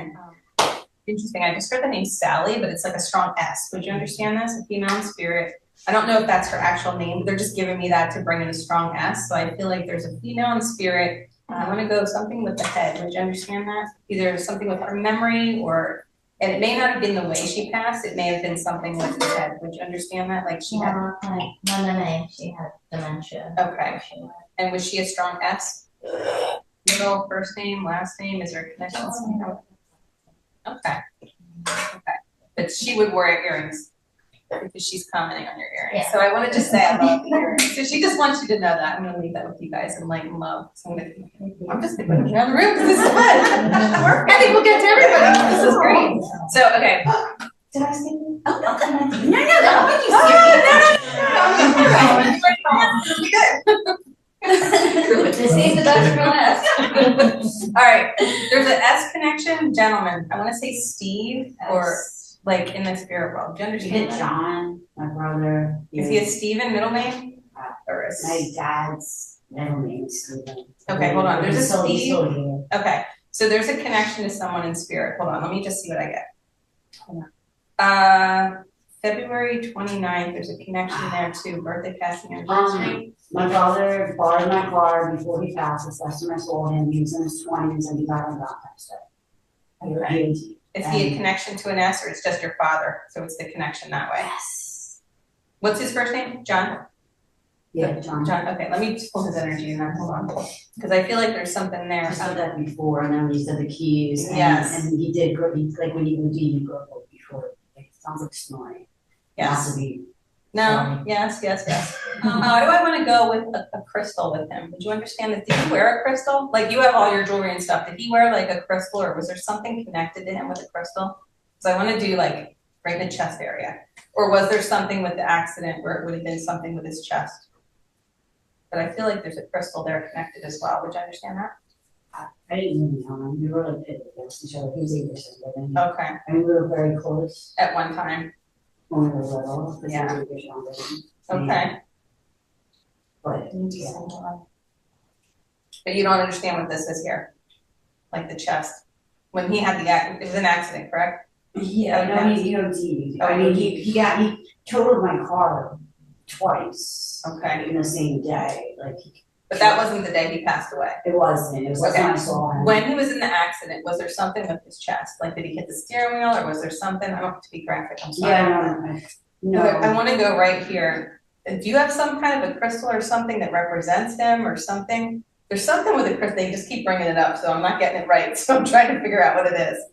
interesting. I just heard the name Sally, but it's like a strong S. Would you understand this? A female spirit. I don't know if that's her actual name, but they're just giving me that to bring in a strong S. So I feel like there's a female in spirit. I want to go something with the head. Would you understand that? Either something with her memory, and it may not have been the way she passed. It may have been something with the head. Would you understand that? Like she had. She had dementia. Okay. And was she a strong S? Middle, first name, last name? Is there a connection? Okay. But she would wear earrings because she's commenting on your earrings. Yeah. So I want to just say I love the earrings. So she just wants you to know that. I'm going to leave that with you guys and light and love. So I'm just going to put it around the room because this is fun. I think we'll get to everybody. This is great. So, okay. Did I say that? Oh, no, no, no. Save the best for last. All right. There's an S connection, gentlemen. I want to say Steve or like in the spirit world. Do you understand? John, my brother. Is he a Steven middle name? Or a My dad's middle name is Stephen. Okay, hold on. There's a So he's Steve. still here. Okay. So there's a connection to someone in spirit. Hold on. Let me just see what I get. Hold on. February 29th, there's a connection there to birthday, casting, anniversary. My brother borrowed my car before he passed. This last time I saw him, he was in his 20s and he died on Valentine's Day. Okay. Is he a connection to an S, or it's just your father? So it's the connection that way. Yes. What's his first name? John? Yeah, John. John, okay, let me just pull his energy in there, hold on. Because I feel like there's something there. I said that before, and then he said the keys. And, Yes. And he did, like when he would do, he gurgled before. Like, it sounds like snoring. Yes. Not to be. No, yes. Why do I want to go with a crystal with him? Did you understand that? Did he wear a crystal? Like you have all your jewelry and stuff. Did he wear like a crystal, or was there something connected to him with a crystal? So I want to do like right in the chest area. Or was there something with the accident where it would have been something with his chest? But I feel like there's a crystal there connected as well. Would you understand that? I didn't really know him. We were like pit against each other. He was 8 years older than me. Okay. I mean, we were very close At one time. when we were little. Because Yeah. he was 8 years younger than me. Okay. But yeah. But you don't understand what this is here, like the chest. When he had it was an accident, correct? Yeah, Okay. no, he OD'd. Oh, I mean, he totaled my car twice. Okay. In the same day. Like But that wasn't the day he passed away. It wasn't, it was like Okay. when I saw him. When he was in the accident, was there something with his chest? Like, did he hit the steering wheel, or was there something? I don't have to be graphic, I'm sorry. Yeah, no, Okay, I wanna go right here. Do you have some kind of a crystal or something that represents him or something? There's something with a crystal, they just keep bringing it up, so I'm not getting it right, so I'm trying to figure out what it is.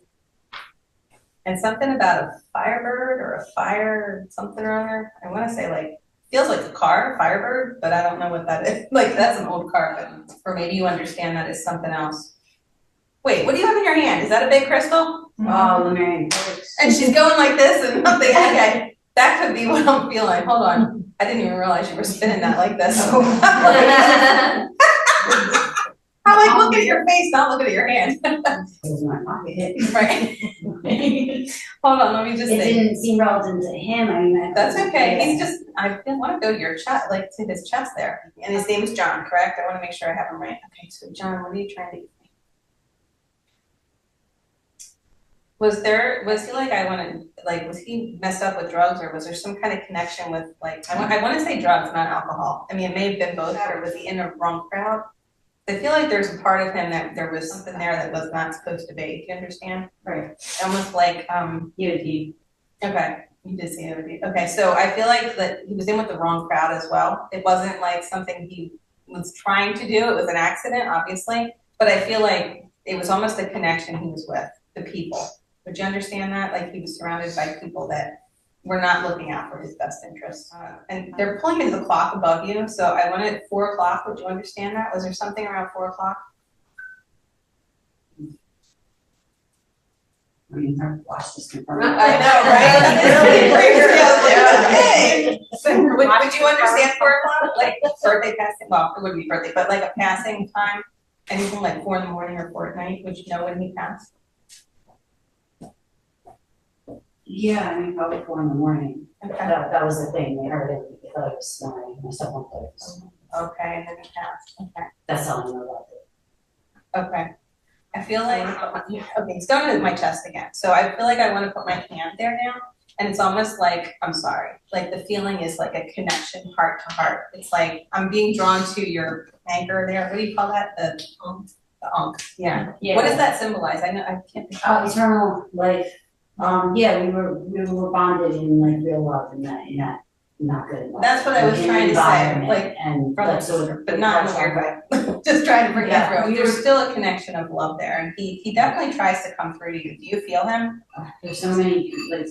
And something about a firebird or a fire, something or other. I wanna say like, feels like a car, Firebird, but I don't know what that is. Like, that's an old car, but, or maybe you understand that as something else. Wait, what do you have in your hand? Is that a big crystal? oh, the Marion. And she's going like this and nothing, okay, that could be what I'm feeling, hold on. I didn't even realize you were spinning that like this. I'm like, looking at your face, not looking at your hand. It was my pocket. Right. Hold on, let me just It think. didn't seem relevant to him, I mean. That's okay, Yeah. he's just, I wanna go to your chest, like to his chest there. And his name is John, correct? I wanna make sure I have him right. Okay, so John, what are you trying to get me? Was he like, was he messed up with drugs, or was there some kind of connection with like, I wanna say drugs, not alcohol. I mean, it may have been both, or was he in the wrong crowd? I feel like there's a part of him that there was something there that was not supposed to be, do you understand? Right. Almost like, Unity. okay, you did see it. Okay, so I feel like that he was in with the wrong crowd as well. It wasn't like something he was trying to do. It was an accident, obviously. But I feel like it was almost a connection he was with, the people. Would you understand that? Like he was surrounded by people that were not looking out for his best interests. And they're pulling into the clock above you. So I wanted at 4 o'clock. Would you understand that? Was there something around 4 o'clock? I mean, I've watched this confirm. I know, right? That's really crazy. Okay. Would you understand 4 o'clock? Like birthday passing? Well, it wouldn't be birthday, but like a passing time. Anything like 4 in the morning or 4 at night? Would you know when he passed? Yeah, I mean, probably 4 in the morning. Okay. That was the thing, they heard it, they thought it was snoring, my step on place. Okay, and then he passed. Okay. That's all I know about it. Okay. I feel like, okay, it's going to my chest again. So I feel like I want to put my hand there now. And it's almost like, I'm sorry, like the feeling is like a connection heart to heart. It's like I'm being drawn to your anchor there. What do you call that? The unk. Yeah. Yeah. What does that symbolize? I know, I can't think of it. Eternal life, yeah, we were bonded in like real love and that, not good love. That's what I was In trying to say, environment like, and brothers, that's what- but not in a weird way. Just trying to bring that Yeah, through. we There's were- still a connection of love there, and he definitely tries to come through to you. Do you feel him? There's so many, like,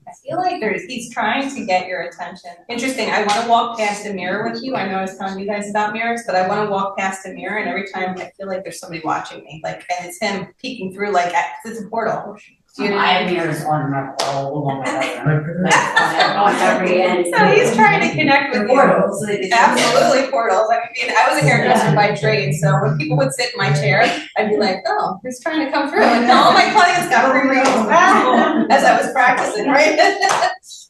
I feel like he's trying to get your attention. Interesting, I wanna walk past a mirror with you. I know I was telling you guys about mirrors, but I wanna walk past a mirror and every time I feel like there's somebody watching me, like, and it's him peeking through, like, 'cause it's a portal. Do you know what I I have mean? mirrors on all along my bedroom. Like, on every end. So he's trying to connect with The you. portals, like, Absolutely portals. I mean, I was a hairdresser by trade, so when people would sit in my chair, I'd be like, oh, he's trying to come through. And all my clients got free readings as I was practicing, right?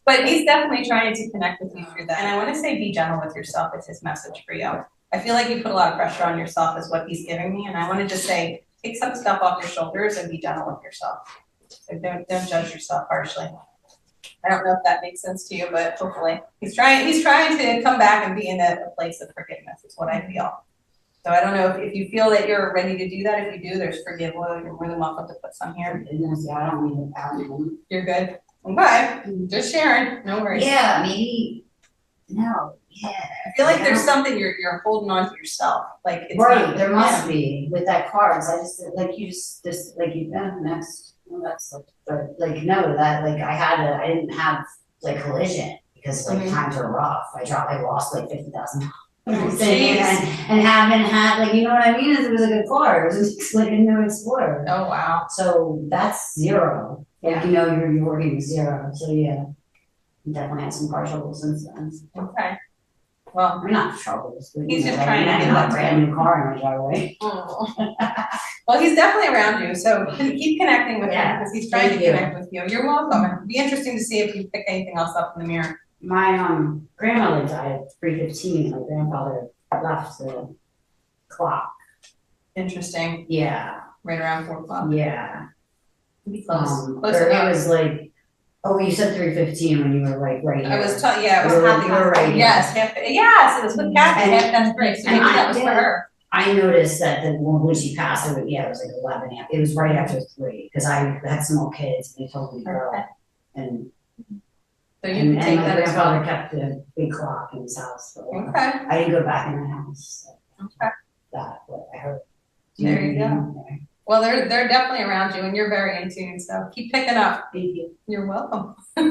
But he's definitely trying to connect with you through that. And I want to say be gentle with yourself is his message for you. I feel like you put a lot of pressure on yourself is what he's giving me. And I want to just say, take some stuff off your shoulders and be gentle with yourself. So don't judge yourself harshly. I don't know if that makes sense to you, but hopefully he's trying to come back and be in a place of forgiveness is what I feel. So I don't know if you feel that you're ready to do that. If you do, there's forgive oil. You're more than welcome to put some here. I don't need it out. You're good. Okay, just sharing, no worries. Yeah, maybe, no, yeah. I feel like there's something you're holding on to yourself, like it's Right, not- there must be, with that cards, I just, like, next, well, that's, but, like, no, that, like, I didn't have, like, collision, because, like, Mhm. times were rough, I lost, like, $50,000. Oh, And jeez. haven't had, like, you know what I mean, it was a good car, it was just like a new Explorer. Oh, wow. So that's zero, like, you know, you're working with zero, so yeah. Definitely had some car troubles since then. Okay. Well, We're not troubles, but He's you know, just trying to I get have that a brand new car in my driveway. well, he's definitely around you, so keep connecting with him Yeah, because he's trying to thank you. connect with you. You're welcome. It'd be interesting to see if you pick anything else up in the mirror. My grandmother died at 3:15. My grandfather left the clock. Interesting. Yeah, Right around 4 o'clock. yeah. Be close. Close Or it enough. was like Oh, you said 3:15 when you were like right here. I was taught, yeah, it was You were- half. you were right here. Yes, yes, it was with Kathy, that's great, so maybe that was for her. I noticed that when she passed, it was like 11 a.m. It was right after 3, because I had small kids, and they told me to go. And So you can take my that as grandfather well. kept the big clock in his house. So Okay, I didn't go back in the house. So okay, what I heard. there you go. Well, they're definitely around you and you're very in tune, so keep picking up. Thank you. You're welcome. All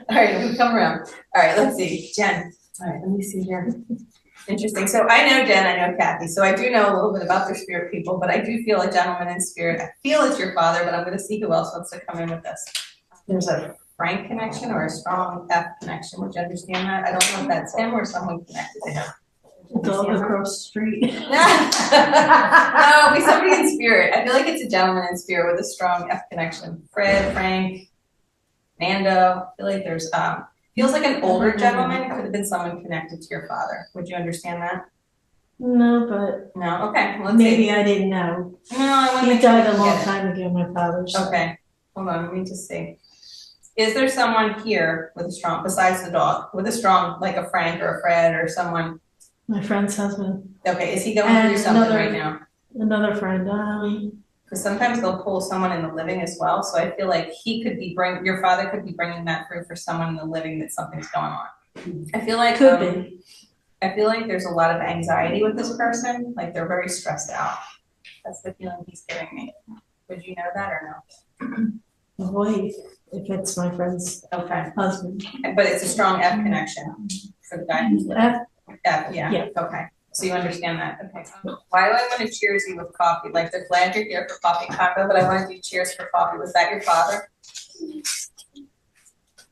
right, we come around. All right, let's see, Jen. All right, let me see here. Interesting. So I know Jen, I know Kathy, so I do know a little bit about their spirit people, but I do feel a gentleman in spirit. I feel it's your father, but I'm going to see who else wants to come in with this. There's a Frank connection or a strong F connection. Would you understand that? I don't know if that's him or someone connected to him. Dog across the street. No, be somebody in spirit. I feel like it's a gentleman in spirit with a strong F connection. Fred, Frank, Nando. I feel like there's feels like an older gentleman. It could have been someone connected to your father. Would you understand that? No, but No. Okay. Let's maybe see. I didn't know. No, I want to He make sure died we a long get it. time ago, my father. So. Okay. Hold on. Let me just see. Is there someone here with a strong, besides the dog, with a strong, like a Frank or a Fred or someone? My friend's husband. Okay. Is he going And through something another- right now? Another friend. Because sometimes they'll pull someone in the living as well. So I feel like he could be your father could be bringing that through for someone in the living that something's going on. I feel like Could be. I feel like there's a lot of anxiety with this person. Like they're very stressed out. That's the feeling he's giving me. Would you know that or no? Boy, if it's my friend's Okay. husband. But it's a strong F connection for the guy who's living. F, yeah. Yeah. Okay. So you understand that. Okay. Why do I want to cheers you with coffee? Like they're glad you're here for Coffee Convo, but I want to do cheers for coffee. Was that your father?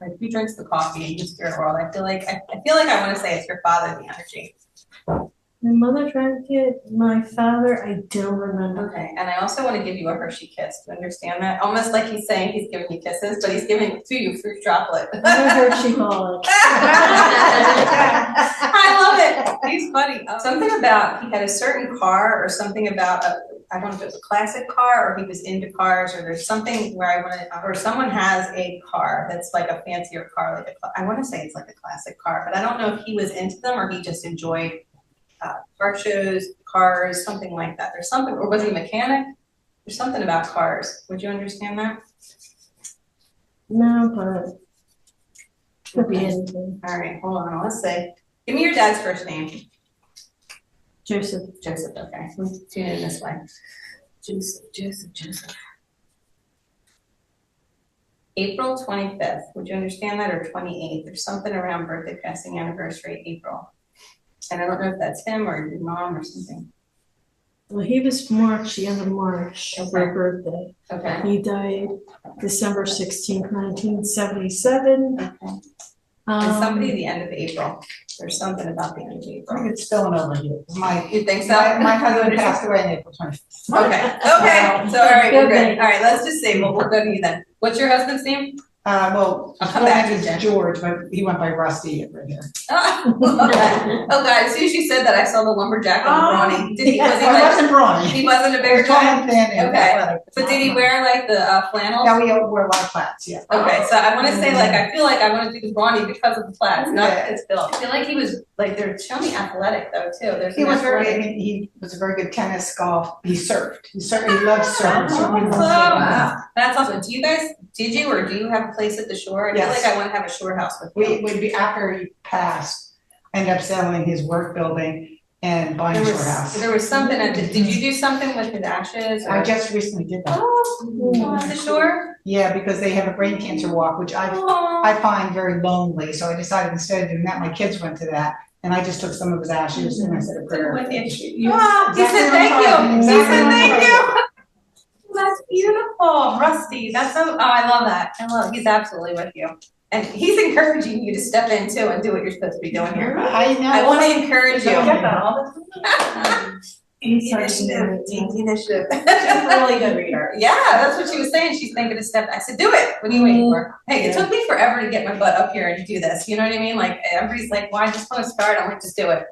Like who drinks the coffee in the spirit world? I feel like I want to say it's your father, the energy. My mother drank it. My father, I don't remember. Okay, and I also want to give you a Hershey kiss. Do you understand that? Almost like he's saying he's giving you kisses, but he's giving it to you through chocolate. I'm a Hershey holic. I love it. He's funny. Something about he had a certain car or something about I don't know if it was a classic car or he was into cars or there's something where I want to, or someone has a car that's like a fancier car, like I want to say it's like a classic car, but I don't know if he was into them or he just enjoyed car shows, cars, something like that. There's something, or was he a mechanic? There's something about cars. Would you understand that? No, but could be anything. All right, hold on. Let's see. Give me your dad's first name. Joseph. Joseph, okay. Let's tune in this way. Joseph. April 25th. Would you understand that? Or 28th? There's something around birthday, passing anniversary, April. And I don't know if that's him or your mom or something. Well, he was March, the end of March, Okay. for birthday. Okay. He died December 16th, 1977. Okay. And somebody at the end of April. There's something about the end of Um, I April. think it's still an overview. You think so? My husband passed away in April 25th. Okay. So all right, we're good. All right, let's just say we'll go to you then. What's your husband's name? Well, I'll come back to his Jen. name is George, but he went by Rusty over here. Oh, God, as soon as you said that, I saw the lumberjack on the brawny. Did he, was he I like, wasn't brawny. he wasn't a He bigger was tall guy? and thin and Okay. athletic. But did he wear like the flannel? Yeah, we wore a lot of flats, yeah. Okay, so I want to say like, I feel like I want to do the brawny because of the flats, not Yeah. his build. I feel like he was like, they're showing me athletic though too. There's He an was athletic- he was a very good tennis, golf. He surfed. He loved surfing. Awesome. That's awesome. Did you or do you have a place at the shore? I feel Yes. like I want to have a shore house with you. We would be, after he passed, end up selling his work building and buying a shore house. There was something, did you do something with his ashes? I Or? just recently did that. On the shore? Yeah, because they have a brain cancer walk, which I find very lonely, so I decided instead of doing that, my kids went to that, and I just took some of his ashes and I said a prayer. With you. You- Oh, he said exactly thank what I'm you. talking- He said exactly what I'm thank talking you. That's beautiful, Rusty. That's so. Oh, I love that. He's absolutely with you, and he's encouraging you to step in too and do what you're supposed to be doing here. I know. I want to encourage you. I get that all the time. Initiative. She's a really good reader. Yeah, that's what she was saying. She's thinking to step. I said, do it. What are you waiting for? Hey, it took me forever to get my butt up here and to do this. You know what I mean? Like everybody's like, well, I just want to start. I'm like, just do it.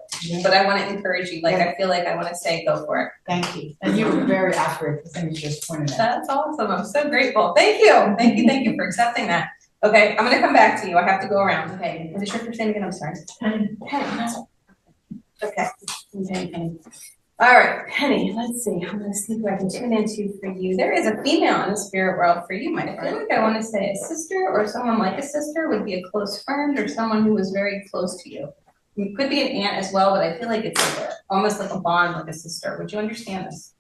But I want to encourage you. Like I feel like I want to say, go for it. Thank you. And you were very accurate, the things you just pointed out. That's awesome. I'm so grateful. Thank you for accepting that. Okay, I'm gonna come back to you. I have to go around. Okay, what is your first name again? I'm sorry. Penny. Okay. Penny. All right, Penny, let's see. I'm gonna see who I can tune into for you. There is a female in the spirit world for you, my friend. I feel like I want to say a sister or someone like a sister would be a close friend or someone who was very close to you. It could be an aunt as well, but I feel like it's like almost like a bond, like a sister. Would you understand this?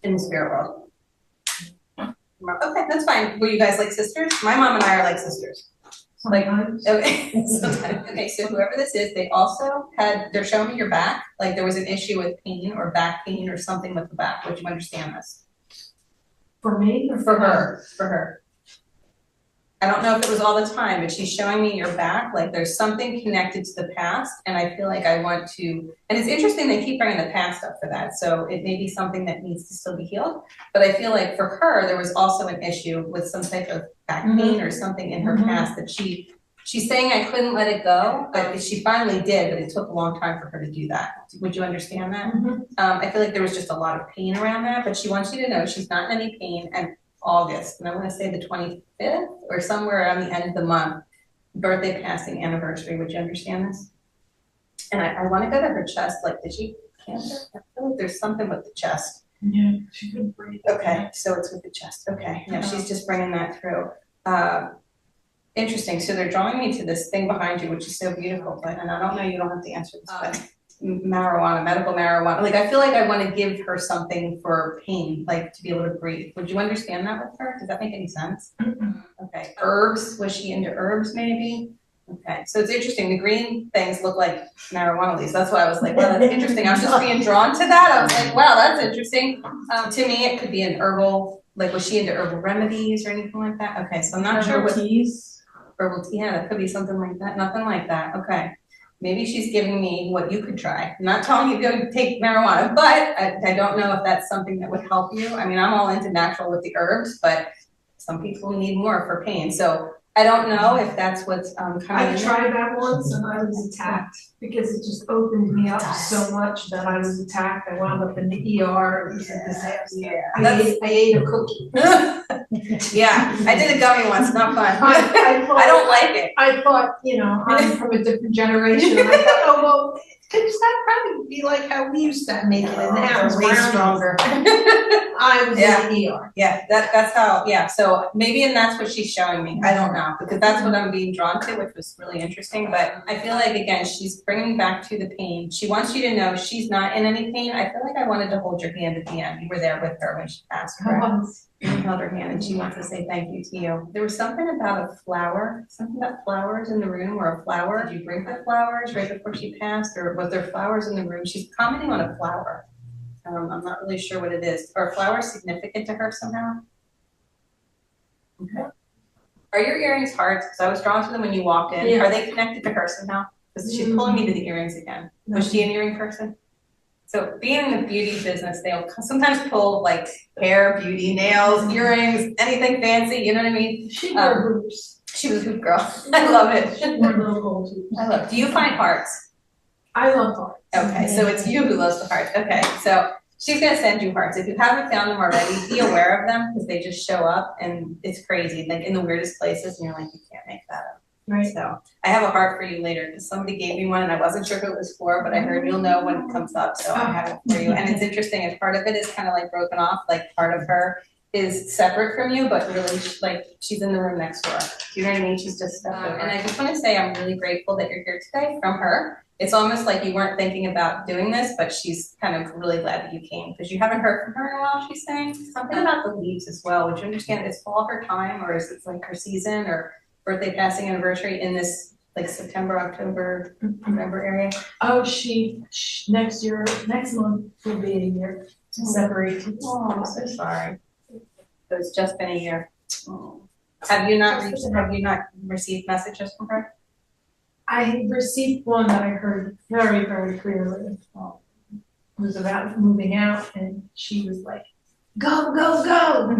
In the spirit world. Okay, that's fine. Were you guys like sisters? My mom and I are like sisters. Like, okay, okay, so whoever this is, they also they're showing me your back, like there was an issue with pain or back pain or something with the back. Would you understand this? For me or For her, for her. I don't know if it was all the time, but she's showing me your back, like there's something connected to the past, and I feel like I want to, and it's interesting they keep bringing the past up for that, so it may be something that needs to still be healed, but I feel like for her, there was also an issue with some type of back pain or something in her past that she's saying I couldn't let it go, but she finally did, but it took a long time for her to do that. Would you understand that? I feel like there was just a lot of pain around that, but she wants you to know she's not in any pain, and August, and I want to say the 25th or somewhere around the end of the month, birthday passing anniversary. Would you understand this? And I want to go to her chest, like, did she cancer? I feel like there's something with the chest. Yeah, she couldn't breathe. Okay, so it's with the chest. Okay, yeah, she's just bringing that through. Interesting. So they're drawing me to this thing behind you, which is so beautiful. But and I don't know, you don't have to answer this, but marijuana, medical marijuana. Like I feel like I want to give her something for pain, like to be able to breathe. Would you understand that with her? Does that make any sense? Okay. Herbs. Was she into herbs? Maybe. Okay, so it's interesting. The green things look like marijuana leaves. That's why I was like, wow, that's interesting. I was just being drawn to that. I was like, wow, that's interesting. To me, it could be an herbal, like was she into herbal remedies or anything like that? Okay, so I'm not sure what teas. Herbal tea, yeah, that could be something like that. Nothing like that. Okay. Maybe she's giving me what you could try. I'm not telling you to go take marijuana, but I don't know if that's something that would help you. I mean, I'm all into natural with the herbs, but some people need more for pain. So I don't know if that's what's coming I in. tried that once and I was attacked because it just opened me up so much that I was attacked. I wound up in the ER. It was a disaster. Yeah. I ate a cookie. Yeah, I did a gummy once, not fun. I don't like it. I thought, you know, I'm from a different generation. I thought, oh, well, because that probably be like how we used to make it and now it's way stronger. I was in the ER. Yeah, that's how, yeah, so maybe, and that's what she's showing me, I don't know, because that's what I'm being drawn to, which was really interesting, but I feel like, again, she's bringing back to the pain. She wants you to know she's not in any pain. I feel like I wanted to hold your hand at the end. You were there with her when she passed, correct? You held her hand and she wants to say thank you to you. There was something about a flower, something about flowers in the room or a flower. Did you bring the flowers right before she passed, or was there flowers in the room? She's commenting on a flower. I'm not really sure what it is. Are flowers significant to her somehow? Okay. Are your earrings hearts? Because I was drawn to them when you walked in. Yeah. Are they connected to her somehow? Because she's pulling me to the earrings again. Was she an earring person? So being in the beauty business, they'll sometimes pull like hair, beauty, nails, earrings, anything fancy, you know what I mean? She wore hoops. She was a hoop girl. I love it. She wore little gold hoops. I love it. Do you find hearts? I love hearts. Okay, so it's you who loves the hearts. Okay, so she's gonna send you hearts. If you haven't found them already, be aware of them because they just show up and it's crazy, like in the weirdest places, and you're like, you can't make that up. Right. So I have a heart for you later because somebody gave me one and I wasn't sure who it was for, but I heard you'll know when it comes up, so I have it for you. And it's interesting, as part of it is kind of like broken off, like part of her is separate from you, but really like she's in the room next door. You know what I mean? She's just stepped over. And I just want to say I'm really grateful that you're here today from her. It's almost like you weren't thinking about doing this, but she's kind of really glad that you came because you haven't heard from her in a while, she's saying. Something about the leaves as well. Would you understand it's fall her time or is it like her season or birthday passing anniversary in this like September, October, November area? Oh, she next month will be a year separated. Oh, I'm so sorry. So it's just been a year. Oh. Have you not received messages from her? I received one that I heard very, very clearly. It was about moving out and she was like, go, go, go.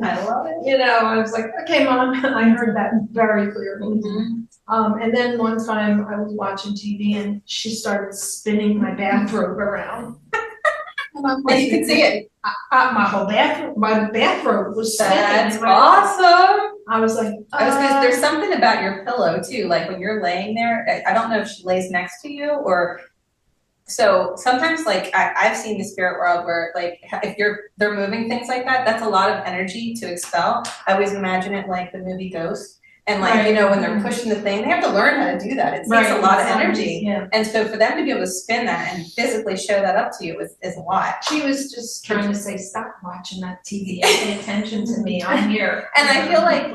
I love it. You know, I was like, okay, Mom. I heard that very clearly. Mm-hmm. And then one time I was watching TV and she started spinning my bathrobe around. And you can see it. My whole bathroom, my bathroom was spinning. That's and awesome. I was like, I was gonna, there's something about your pillow too, like when you're laying there, I don't know if she lays next to you or, so sometimes like I've seen the spirit world where like if they're moving things like that, that's a lot of energy to expel. I always imagine it like the movie Ghost. And like, you know, when they're pushing the thing, they have to learn how to do that. It takes a lot of energy. Yeah. And so for them to be able to spin that and physically show that up to you is a lot. She was just trying to say, stop watching that TV, pay attention to me, I'm here. And I feel like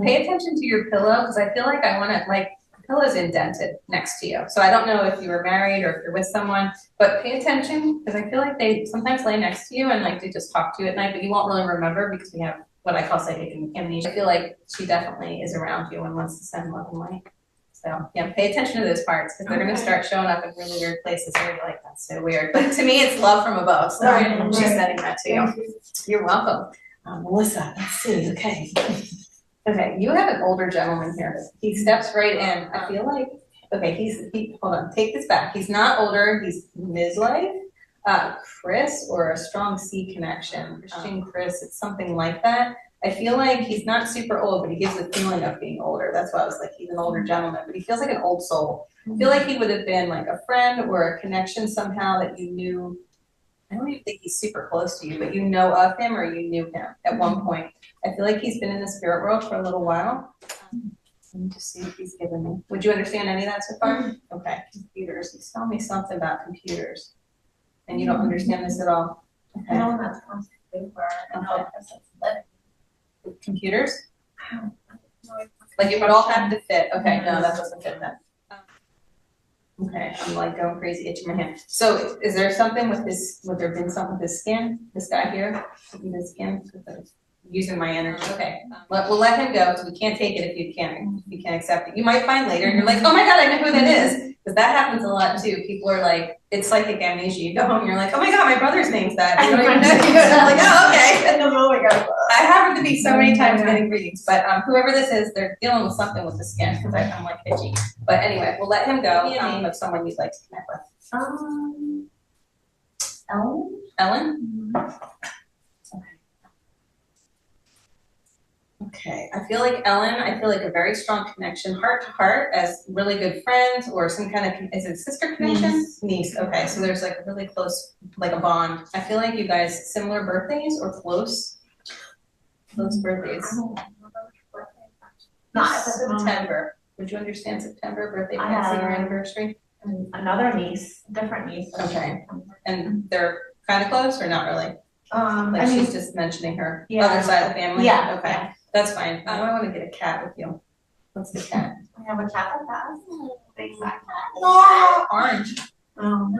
pay attention to your pillow, because I feel like I want to, like, the pillow's indented next to you. So I don't know if you were married or if you're with someone, but pay attention, because I feel like they sometimes lay next to you and like they just talk to you at night, but you won't really remember because we have what I call psychic amnesia. I feel like she definitely is around you and wants to send love and light. So yeah, pay attention to those parts, because they're gonna start showing up in really weird places where you're like, that's so weird. But to me, it's love from above. So she's sending that to you. You're welcome. Melissa, let's see, okay. Okay, you have an older gentleman here. He steps right in. I feel like, okay, hold on, take this back. He's not older, he's midlife. Chris, or a strong C connection, Christian Chris, it's something like that. I feel like he's not super old, but he gives the feeling of being older. That's why I was like, he's an older gentleman, but he feels like an old soul. I feel like he would have been like a friend or a connection somehow that you knew. I don't even think he's super close to you, but you know of him or you knew him at one point. I feel like he's been in the spirit world for a little while. Let me just see if he's given me. Would you understand any of that so far? Okay, computers. He's telling me something about computers. And you don't understand this at all? Okay. No, that's constantly where I know it has living. Computers? Like it would all have to fit. Okay, no, that doesn't fit then. Okay, I'm like going crazy, itching my hand. So is there something with this, would there have been something with his skin? This guy here, his skin, using my energy. Okay, we'll let him go because we can't take it if you can't accept it. You might find later and you're like, oh my God, I know who that is. Because that happens a lot too. People are like, it's psychic amnesia. You go home and you're like, oh my God, my brother's name's that. You don't even know. I'm like, oh, okay. In the moment, I happen to be so many times getting readings, but whoever this is, they're dealing with something with the skin because I'm like itchy. But anyway, we'll let him go. The name of someone you'd like to connect with. Ellen? Ellen? Okay, I feel like Ellen, I feel like a very strong connection, heart to heart, as really good friends, or some kind of, is it sister connection? Niece, okay, so there's like a really close, like a bond. I feel like you guys, similar birthdays or close birthdays? Not September. Would you understand September, birthday, I passing, have- or anniversary? another niece, different niece. Okay. And they're kind of close or not really? Like I mean, she's just mentioning her Yeah. other side of the family? Yeah, Okay, yeah. that's fine. I want to get a cat with you. What's the cat? I have a cat like that. Big fat cat. Oh, orange. Oh,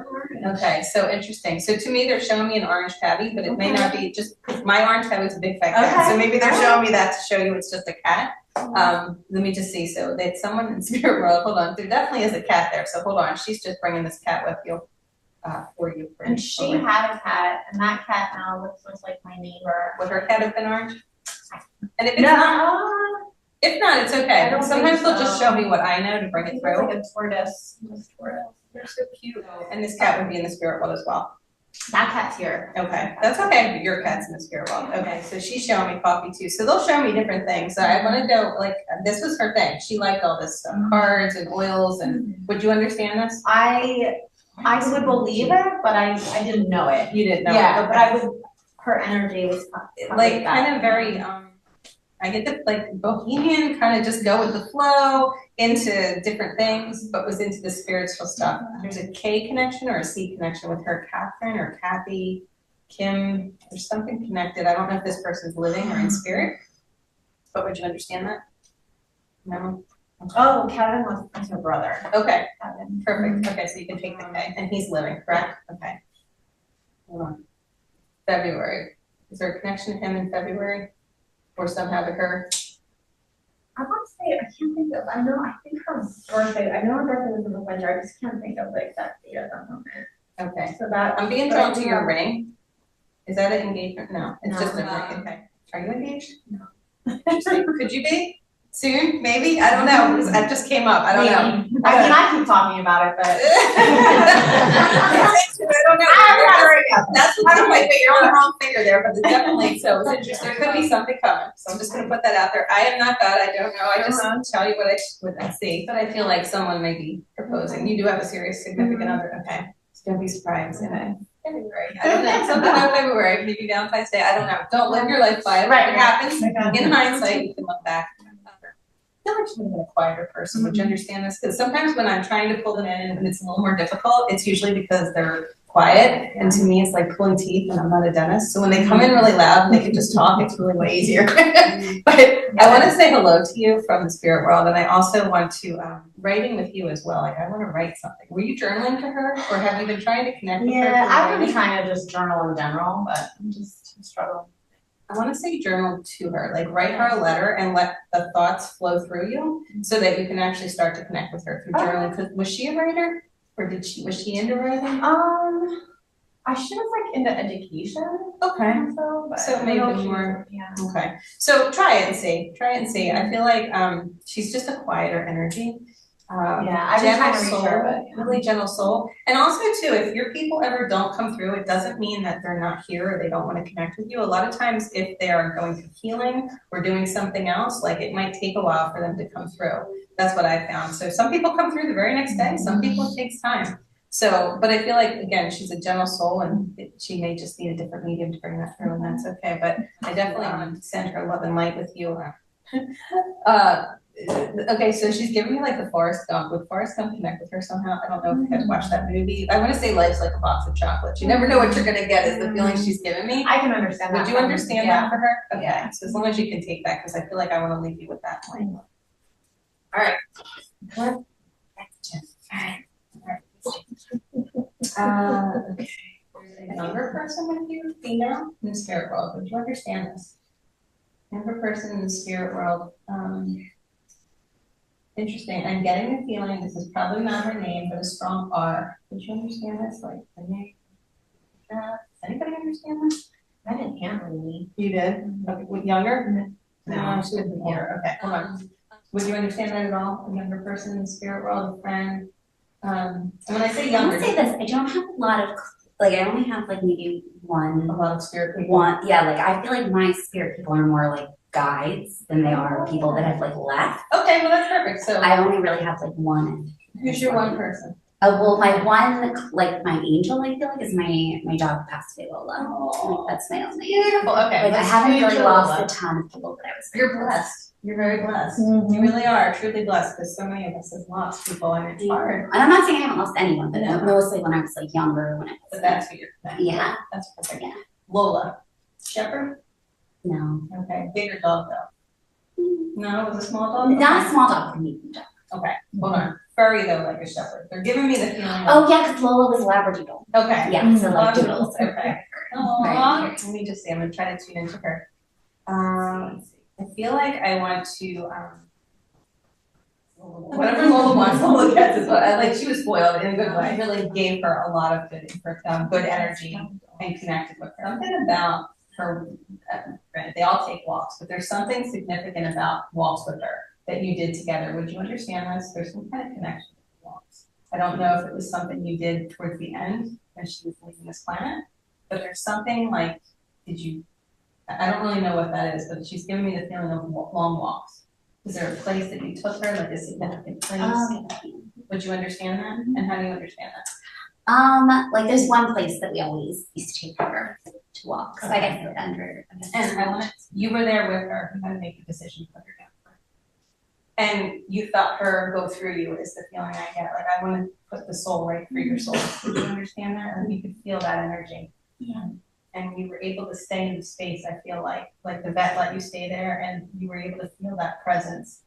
Okay, so interesting. So to me, they're showing me an orange tabby, but it may not be just, my orange tabby's a big fat cat. Okay. So maybe they're showing me that to show you it's just a cat. Let me just see. So that someone in spirit world, hold on. There definitely is a cat there. So hold on. She's just bringing this cat with you. For you. And she had a cat, and that cat now looks like my neighbor. Would her cat have been orange? And if it's No. not, if not, it's okay. I don't Sometimes think they'll just so. show me what I know to bring it It's through. like a tortoise. They're so cute. And this cat would be in the spirit world as well. That cat's here. Okay, that's okay, but your cat's in the spirit world. Okay, so she's showing me coffee too. So they'll show me different things. So I wanna know, like, this was her thing. She liked all this stuff, cards and oils, and would you understand this? I would believe it, but I didn't know it. You didn't know. Yeah, but I would. Her energy was Like kind of very, I get the like bohemian, kind of just go with the flow into different things, but was into the spiritual stuff. There's a K connection or a C connection with her, Catherine or Kathy, Kim. There's something connected. I don't know if this person's living or in spirit, but would you understand that? No. Oh, Kevin was her brother. Okay, Kevin. perfect. Okay, so you can take the K, and he's living, correct? Okay. Hold on. February. Is there a connection to him in February? Or somehow to her? I want to say, I can't think of, I think her birthday, I know her birthday was in the winter, I just can't think of the exact date at that moment. Okay. So that. I'm being drawn to your ring. Is that an engagement? No, it's No. just a ring. Okay. Are you engaged? No. Could you be? Soon, maybe? I don't know, because that just came up, I don't know. I mean, I keep talking about it, but. I don't know. I'm not right now. That's what's on my finger, you're on the wrong finger there, but definitely, so it's interesting, there could be something coming, so I'm just gonna put that out there. I am not God, I don't know, I just tell you what I see, but I feel like someone may be proposing. You do have a serious significant other, okay, so don't be surprised, February, I don't know, sometime in February, maybe Valentine's Day, I don't know, don't live your life by it, Right. it happens, in hindsight, you can look back. I feel like she's a quieter person, would you understand this? Because sometimes when I'm trying to pull them in and it's a little more difficult, it's usually because they're quiet, and to me it's like pulling teeth, and I'm not a dentist, so when they come in really loud and they can just talk, it's really way easier. But I want to say hello to you from the spirit world, and I also want to, writing with you as well, like I want to write something. Were you journaling to her, or have you been trying to connect with her? Yeah, through I've been writing? trying to just journal in general, but I'm just struggling. I want to say journal to her, like write her a letter and let the thoughts flow through you so that you can actually start to connect with her through journaling. 'Cause was she a writer, or was she into writing? She was like into education. Okay. But So I don't maybe know if she more- was- Yeah. Okay, so try it and see. I feel like she's just a quieter energy. Yeah, I've been trying to reach Gentle her, soul, but yeah. really gentle soul. And also too, if your people ever don't come through, it doesn't mean that they're not here or they don't want to connect with you. A lot of times if they are going through healing or doing something else, like it might take a while for them to come through. That's what I found. So some people come through the very next day, some people it takes time. So, but I feel like, again, she's a gentle soul and she may just need a different medium to bring that through, and that's okay. But I definitely want to send her love and light with you. Okay, so she's giving me like the Forrest Gump. Would Forrest Gump connect with her somehow? I don't know if you guys watched that movie. I want to say life's like a box of chocolates. You never know what you're gonna get, is the feeling she's giving me. I can understand that. Would you understand that for her? Okay, Yeah. so as long as you can take that, because I feel like I want to leave you with that point. All right. What? Okay. There's a younger person with you, female, in the spirit world. Would you understand this? Younger person in the spirit world. Interesting. I'm getting the feeling this is probably not her name, but a strong R. Would you understand this? Like the name? Does anybody understand this? I didn't handle me. You did? Okay. With younger? No, she wasn't older. Okay, hold on. Would you understand that at all? A younger person in the spirit world, a friend? And when I say I younger, would say this, I don't have a lot of, like, I only have like maybe a one, lot of spirit people. yeah, like I feel like my spirit people are more like guides than they are people that have like left. Okay, well that's perfect. So I only really have like one. who's your one person? Well, my one, like my angel, I feel like, is my dog who passed away, Lola. Oh, Like, that's my only. beautiful. Okay, Like I let's haven't really angel lost Lola. a ton of people that I was. You're blessed. You're very blessed. You really are truly blessed, because so many of us have lost people, and it's hard. And I'm not saying I haven't lost anyone, but No. mostly when I was like younger, when I was. But that's who you're connected with. Yeah. That's perfect. Yeah. Lola. Shepherd? No. Okay. Bigger dog though? No, it was a small dog? Not a small dog for me. Okay, hold on. Furry though, like a shepherd. They're giving me the feeling. Oh yeah, because Lola was a Labradoodle. Okay. Yeah, so like Awesome. doodles. Okay. Aww. Let me just see. I'm gonna try to tune into her. Let's see. I feel like I want to, whatever Lola wants, Lola gets is what I like. She was spoiled in a good way. I really gave her a lot of good energy and connected with her. Something about her, granted, they all take walks, but there's something significant about walks with her that you did together. Would you understand this? There's some kind of connection with the walks. I don't know if it was something you did towards the end when she was leaving this planet, but there's something like, I don't really know what that is, but she's giving me the feeling of long walks. Is there a place that you took her, like a significant place? Would you understand that? And how do you understand that? Like there's one place that we always used to take her to walk. So I guess it's under. And I want you were there with her. You had to make the decision to put her down. And you felt her go through you is the feeling I get. Like I want to put the soul right through your soul. Did you understand that? And you could feel that energy. Yeah. And you were able to stay in the space, I feel like the vet let you stay there, and you were able to feel that presence.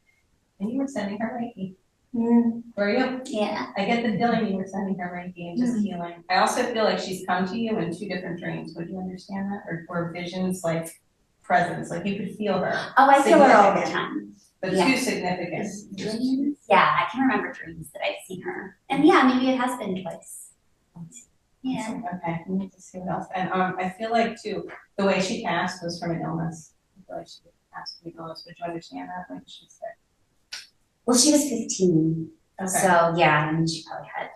And you were sending her Reiki. Were you? Yeah. I get the feeling you were sending her Reiki and just healing. I also feel like she's come to you in 2 different dreams. Would you understand that? Or visions, like presence, like you could feel her. Oh, I feel her all the Significant. time. But Yeah. 2 significant. Dreams? Yeah, I can remember dreams that I've seen her. And yeah, maybe it has been twice. Yeah. Okay, let me just see what else. And I feel like too, the way she passed was from an illness. I feel like she passed away the most? Would you understand that when she said? Well, she was 15, Okay. so yeah, and she probably had,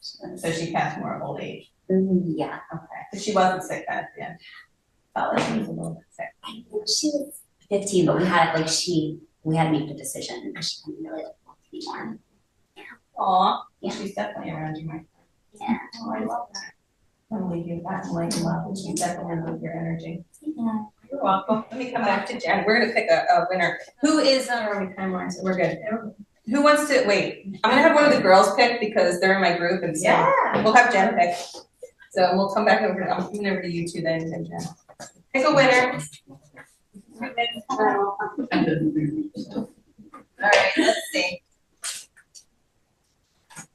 So she passed more of old age. yeah. Okay. But she wasn't sick then at the end. Felt like she was a little bit sick. I think she was 15, but we had we had to make the decision because she couldn't really walk anymore. Aw, Yeah. she's definitely around you, my friend. Yeah. Oh, I love that. I believe you that and like love, and she's definitely with your energy. Yeah. You're welcome. Let me come back to Jen. We're gonna pick a winner. Who is on timeline? So we're good. Who wants to wait? I'm gonna have one of the girls pick because they're in my group, and so we'll have Jen pick. So we'll come back over. I'm coming over to you two then, and Jen. Pick a winner. All right. Let's see.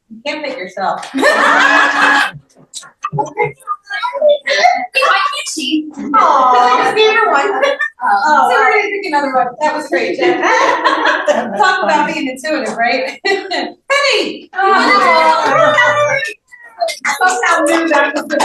You can't pick yourself. Why can't she? Aww, favorite one. So we're gonna pick another one. That was great, Jen. Talk about being intuitive, right? Penny! Somehow knew that was the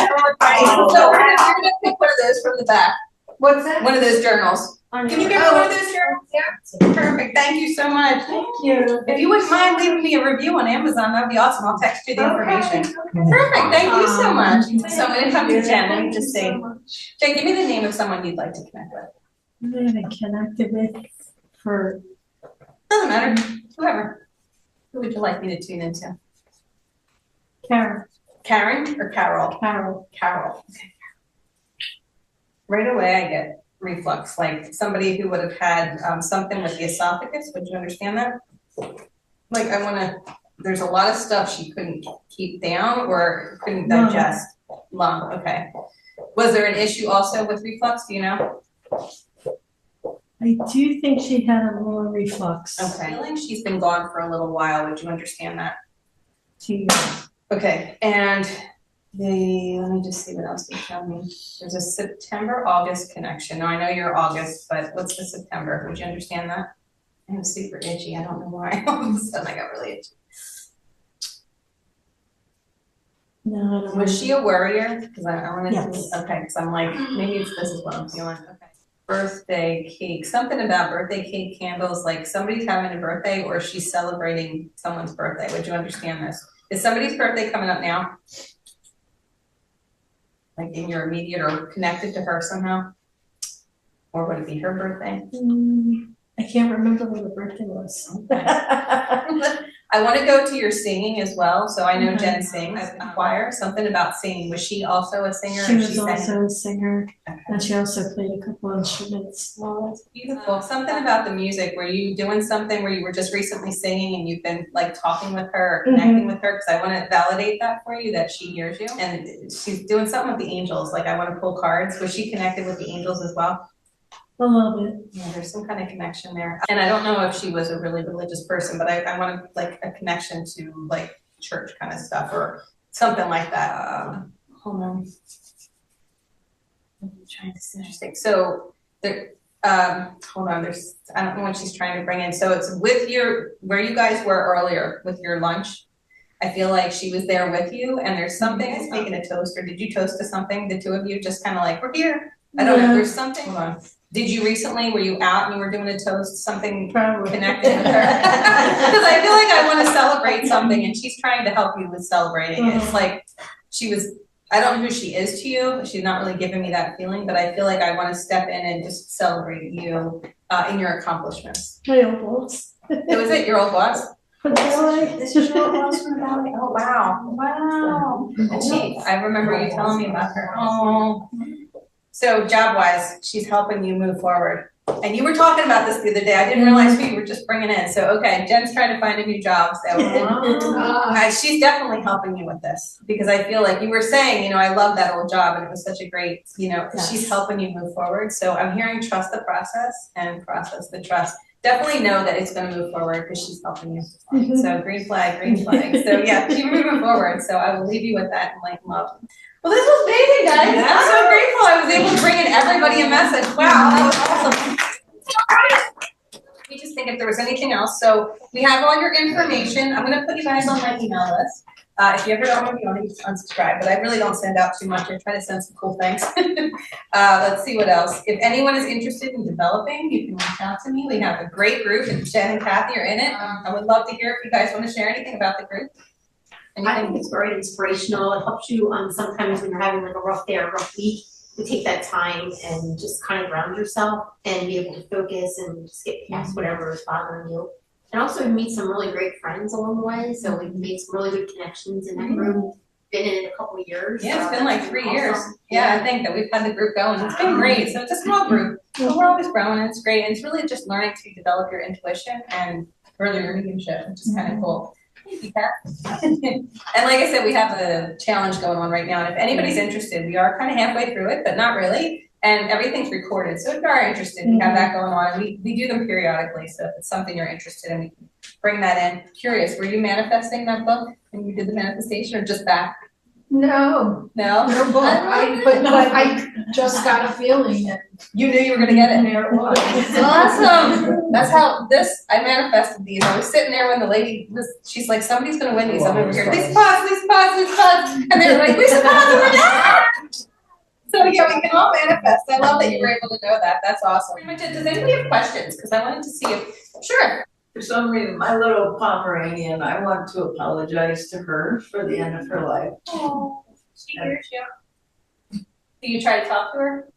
So we're gonna pick one of those from the back. What's that? One of those journals. Can you give me one of those journals? Yeah. Perfect. Thank you so much. Thank you. If you wouldn't mind leaving me a review on Amazon, that'd be awesome. I'll text you the information. Perfect. Thank you so much. So I'm gonna come to Jen. Let me just say, Jen, give me the name of someone you'd like to connect with. I'm gonna connect it with for Doesn't matter. Whoever. Who would you like me to tune into? Karen. Karen or Carol? Carol. Carol. Okay. Right away, I get reflux, like somebody who would have had something with the esophagus. Would you understand that? Like there's a lot of stuff she couldn't keep down or couldn't digest. Lung, okay. Was there an issue also with reflux? Do you know? I do think she had a little reflux. Okay. Feeling she's been gone for a little while. Would you understand that? 2 years. Okay, and let me just see what else they tell me. There's a September-August connection. Now I know you're August, but what's the September? Would you understand that? I'm super itchy. I don't know why. All of a sudden I got really itchy. No, I don't know. Was she a worrier? Because I want to. Yes. Okay, because I'm like, maybe this is what I'm feeling. Okay. Birthday cake. Something about birthday cake candles. Like somebody's having a birthday, or she's celebrating someone's birthday. Would you understand this? Is somebody's birthday coming up now? Like in your immediate or connected to her somehow? Or would it be her birthday? I can't remember when the birthday was. I want to go to your singing as well. So I know Okay. Jen sings in choir. Something about singing. Was she also a singer? She or was sang? also a singer, Okay. and she also played a couple instruments. Beautiful. Something about the music. Were you doing something where you were just recently singing and you've been like talking with her or connecting with her? Because I want to validate that for you, that she hears you. And she's doing something with the angels. Like I want to pull cards. Was she connected with the angels as well? A little bit. Yeah, there's some kind of connection there. And I don't know if she was a really religious person, but I want like a connection to like church kind of stuff or something like that. Hold on. I'm trying to see. Interesting. So there, hold on, I don't know what she's trying to bring in. So it's with where you guys were earlier with your lunch. I feel like she was there with you and there's something, I was making a toast, or did you toast to something, the two of you just kind of like, we're here. I don't know, there's something, hold on. Did you recently, were you out and you were doing a toast, something Probably. connected with her? Because I feel like I want to celebrate something and she's trying to help you with celebrating it. It's like I don't know who she is to you, she's not really giving me that feeling, but I feel like I want to step in and just celebrate you in your accomplishments. My old boss. Was it your old boss? This is your old boss from the Valley? Oh, wow. Wow. And I remember you telling me about her. Oh. So job-wise, she's helping you move forward. And you were talking about this the other day. I didn't realize who you were just bringing in. So, okay, Jen's trying to find a new job. So she's definitely helping you with this because I feel like you were saying, I love that old job and it was such a great, she's helping you move forward. So I'm hearing trust the process and process the trust. Definitely know that it's going to move forward because she's helping you. So green flag, green flag. So yeah, keep moving forward. So I will leave you with that and like love. Well, this was amazing, guys. I'm so grateful I was able to bring in everybody a message. Wow, that was awesome. Let me just think if there was anything else. So we have all your information. I'm going to put you guys on my email list. If you ever don't want to be on, you can unsubscribe, but I really don't send out too much. I try to send some cool things. Let's see what else. If anyone is interested in developing, you can reach out to me. We have a great group, and Jen and Kathy are in it. I would love to hear if you guys want to share anything about the group. I think it's very inspirational. It helps you sometimes when you're having like a rough day or a rough week to take that time and just kind of ground yourself and be able to focus and just get past whatever is bothering you. And also meet some really great friends along the way. So we've made some really good connections in that group. Been in it a couple of years. Yeah, it's so been like that's 3 awesome. years. Yeah, I think that we've had the group going. It's been great. So it's a small group, but we're always growing. And it's great. And it's really just learning to develop your intuition and further your mediumship, which is kind of cool. And like I said, we have a challenge going on right now. And if anybody's interested, we are kind of halfway through it, but not really. And everything's recorded. So if you are interested, we have that going on. And we do them periodically. So if it's something you're interested in, we can bring that in. Curious, were you manifesting that book when you did the manifestation or just that? No, No? no book, but I just got a feeling and You knew you were going to get it. there it was. Awesome. That's how I manifested these. I was sitting there when the lady she's like, somebody's going to win these. I'm over here, please pause. And they were like, Lisa, pause. So yeah, we can all manifest. I love that you were able to know that. That's awesome. Pretty much it. Does anybody have questions? Because I wanted to see if, sure. For some reason, my little Pomeranian, I want to apologize to her for the end of her life. Oh, she hears you. Do you try to talk to her?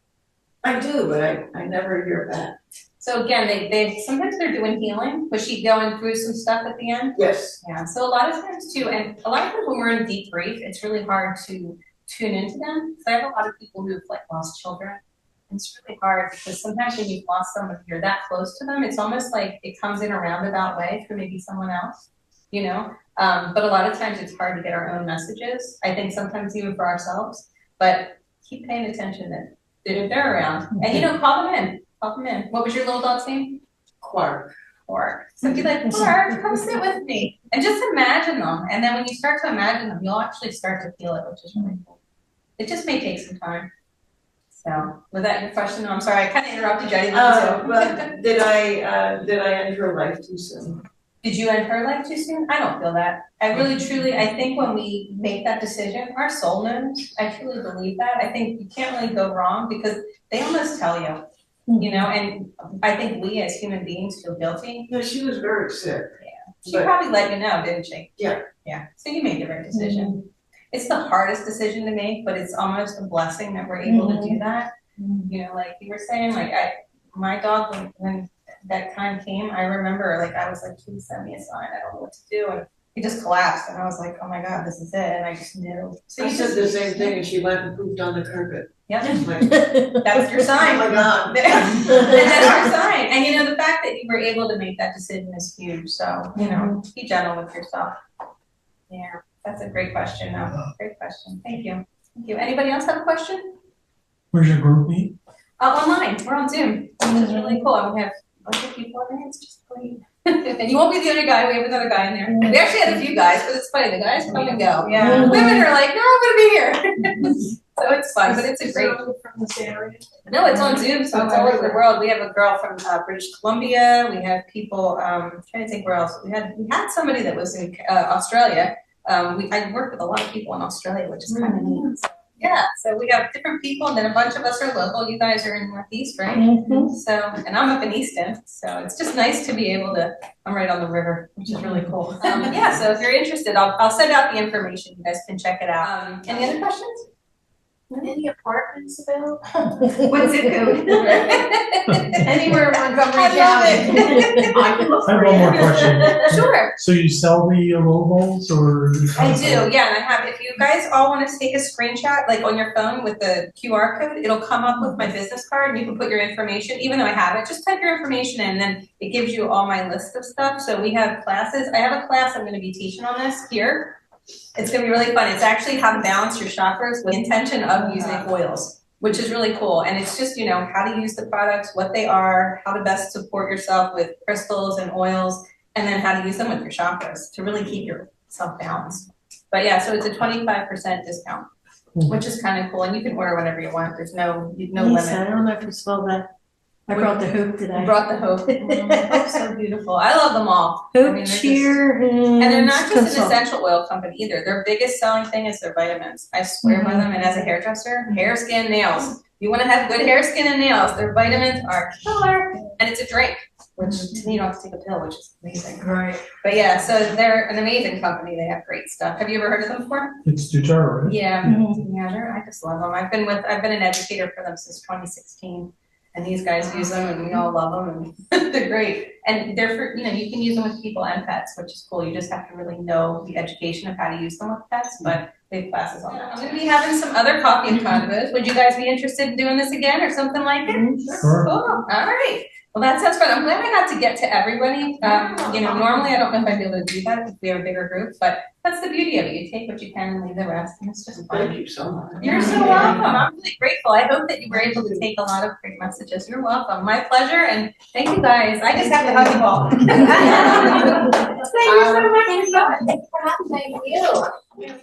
I do, but I never hear back. So again, they sometimes they're doing healing. Was she going through some stuff at the end? Yes. Yeah. So a lot of times too, and a lot of times when we're in deep grief, it's really hard to tune into them. So I have a lot of people who've like lost children. It's really hard because sometimes when you've lost someone, you're that close to them. It's almost like it comes in a roundabout way through maybe someone else, you know? But a lot of times it's hard to get our own messages. I think sometimes even for ourselves, but keep paying attention that if they're around and, you know, call them in. What was your little dog's name? Quark. So be like, Quark, come sit with me. And just imagine them. And then when you start to imagine them, you'll actually start to feel it, which is really cool. It just may take some time. So, was that your question? No, I'm sorry, I kind of interrupted you. I didn't mean to. But did I end her life too soon? Did you end her life too soon? I don't feel that. I really, truly, I think when we make that decision, our soul knows. I truly believe that. I think you can't really go wrong because they almost tell you, you know, and I think we as human beings feel guilty. No, she was very sick. Yeah. She probably let you know, didn't she? Yeah. Yeah. So you made the right decision. It's the hardest decision to make, but it's almost a blessing that we're able to do that. You know, like you were saying, like my dog, when that time came, I remember like I was like, please send me a sign. I don't know what to do. And he just collapsed and I was like, oh my God, this is it. And I just knew. So I said the same thing and she went and pooped on the carpet. Yep. Like, That's your sign. oh my God. And that's your sign. And you know, the fact that you were able to make that decision is huge. So, you know, be gentle with yourself. Yeah. That's a great question. Great question. Thank you. Thank you. Anybody else have a question? Where's your group meet? Online. We're on Zoom, which is really cool. And we have a bunch of people in there. It's just great. And you won't be the only guy. We have another guy in there. We actually had a few guys, but it's funny. The guys come and go. Yeah. Women are like, no, I'm going to be here. So it's fun, but it's a great. From this area. No, it's on Zoom, so it's all over the world. We have a girl from British Columbia. We have people. I'm trying to think where else. We had somebody that was in Australia. I work with a lot of people in Australia, which is kind of neat. So, yeah, so we have different people, and then a bunch of us are local. You guys are in Northeast, right? So, and I'm up in Easton, so it's just nice to be able to. I'm right on the river, which is really cool. Yeah, so if you're interested, I'll send out the information. You guys can check it out. Any other questions? Any apartments available? What's it code? Anywhere in Montgomery I love it. I have one more question. Sure. So you sell the logos or? I do, yeah, and I have, if you guys all want to take a screenshot, like on your phone with the QR code, it'll come up with my business card and you can put your information, even though I have it, just type your information in and then it gives you all my list of stuff. So we have classes. I have a class I'm going to be teaching on this here. It's going to be really fun. It's actually how to balance your chakras with the intention of using oils, which is really cool. And it's just, you know, how to use the products, what they are, how to best support yourself with crystals and oils, and then how to use them with your chakras to really keep yourself balanced. But yeah, so it's a 25% discount, which is kind of cool. And you can order whenever you want. There's no limit. I don't know if you spell that. I brought the hoop today. You brought the hope. Hope's so beautiful. I love them all. I mean, Hope, they're just- cheer, And they're not just an consult. essential oil company either. Their biggest selling thing is their vitamins. I swear by them. And as a hairdresser, hair, skin, nails. You want to have good hair, skin, and nails. Their vitamins are killer. And it's a drink, which to me you don't have to take a pill, which is amazing. Right. But yeah, so they're an amazing company. They have great stuff. Have you ever heard of them before? It's Dutara, right? Yeah, Mhm. I just love them. I've been an educator for them since 2016. And these guys use them and we all love them and they're great. And they're for, you can use them with people and pets, which is cool. You just have to really know the education of how to use them with pets, but they have classes on that. I'm gonna be having some other coffee and convos. Would you guys be interested in doing this again or something like it? Sure. Cool, all right. Well, that sounds fun. I'm glad I got to get to everybody. Normally I don't know if I'd be able to do that if we have a bigger group, but that's the beauty of it. You take what you can and leave the rest, and it's just fun. Thank you so much. You're so welcome. I'm really grateful. I hope that you were able to take a lot of great messages. You're welcome. My pleasure, and thank you guys. I just have to hug you all. Thank you so much. Thank you for having me. Thank you.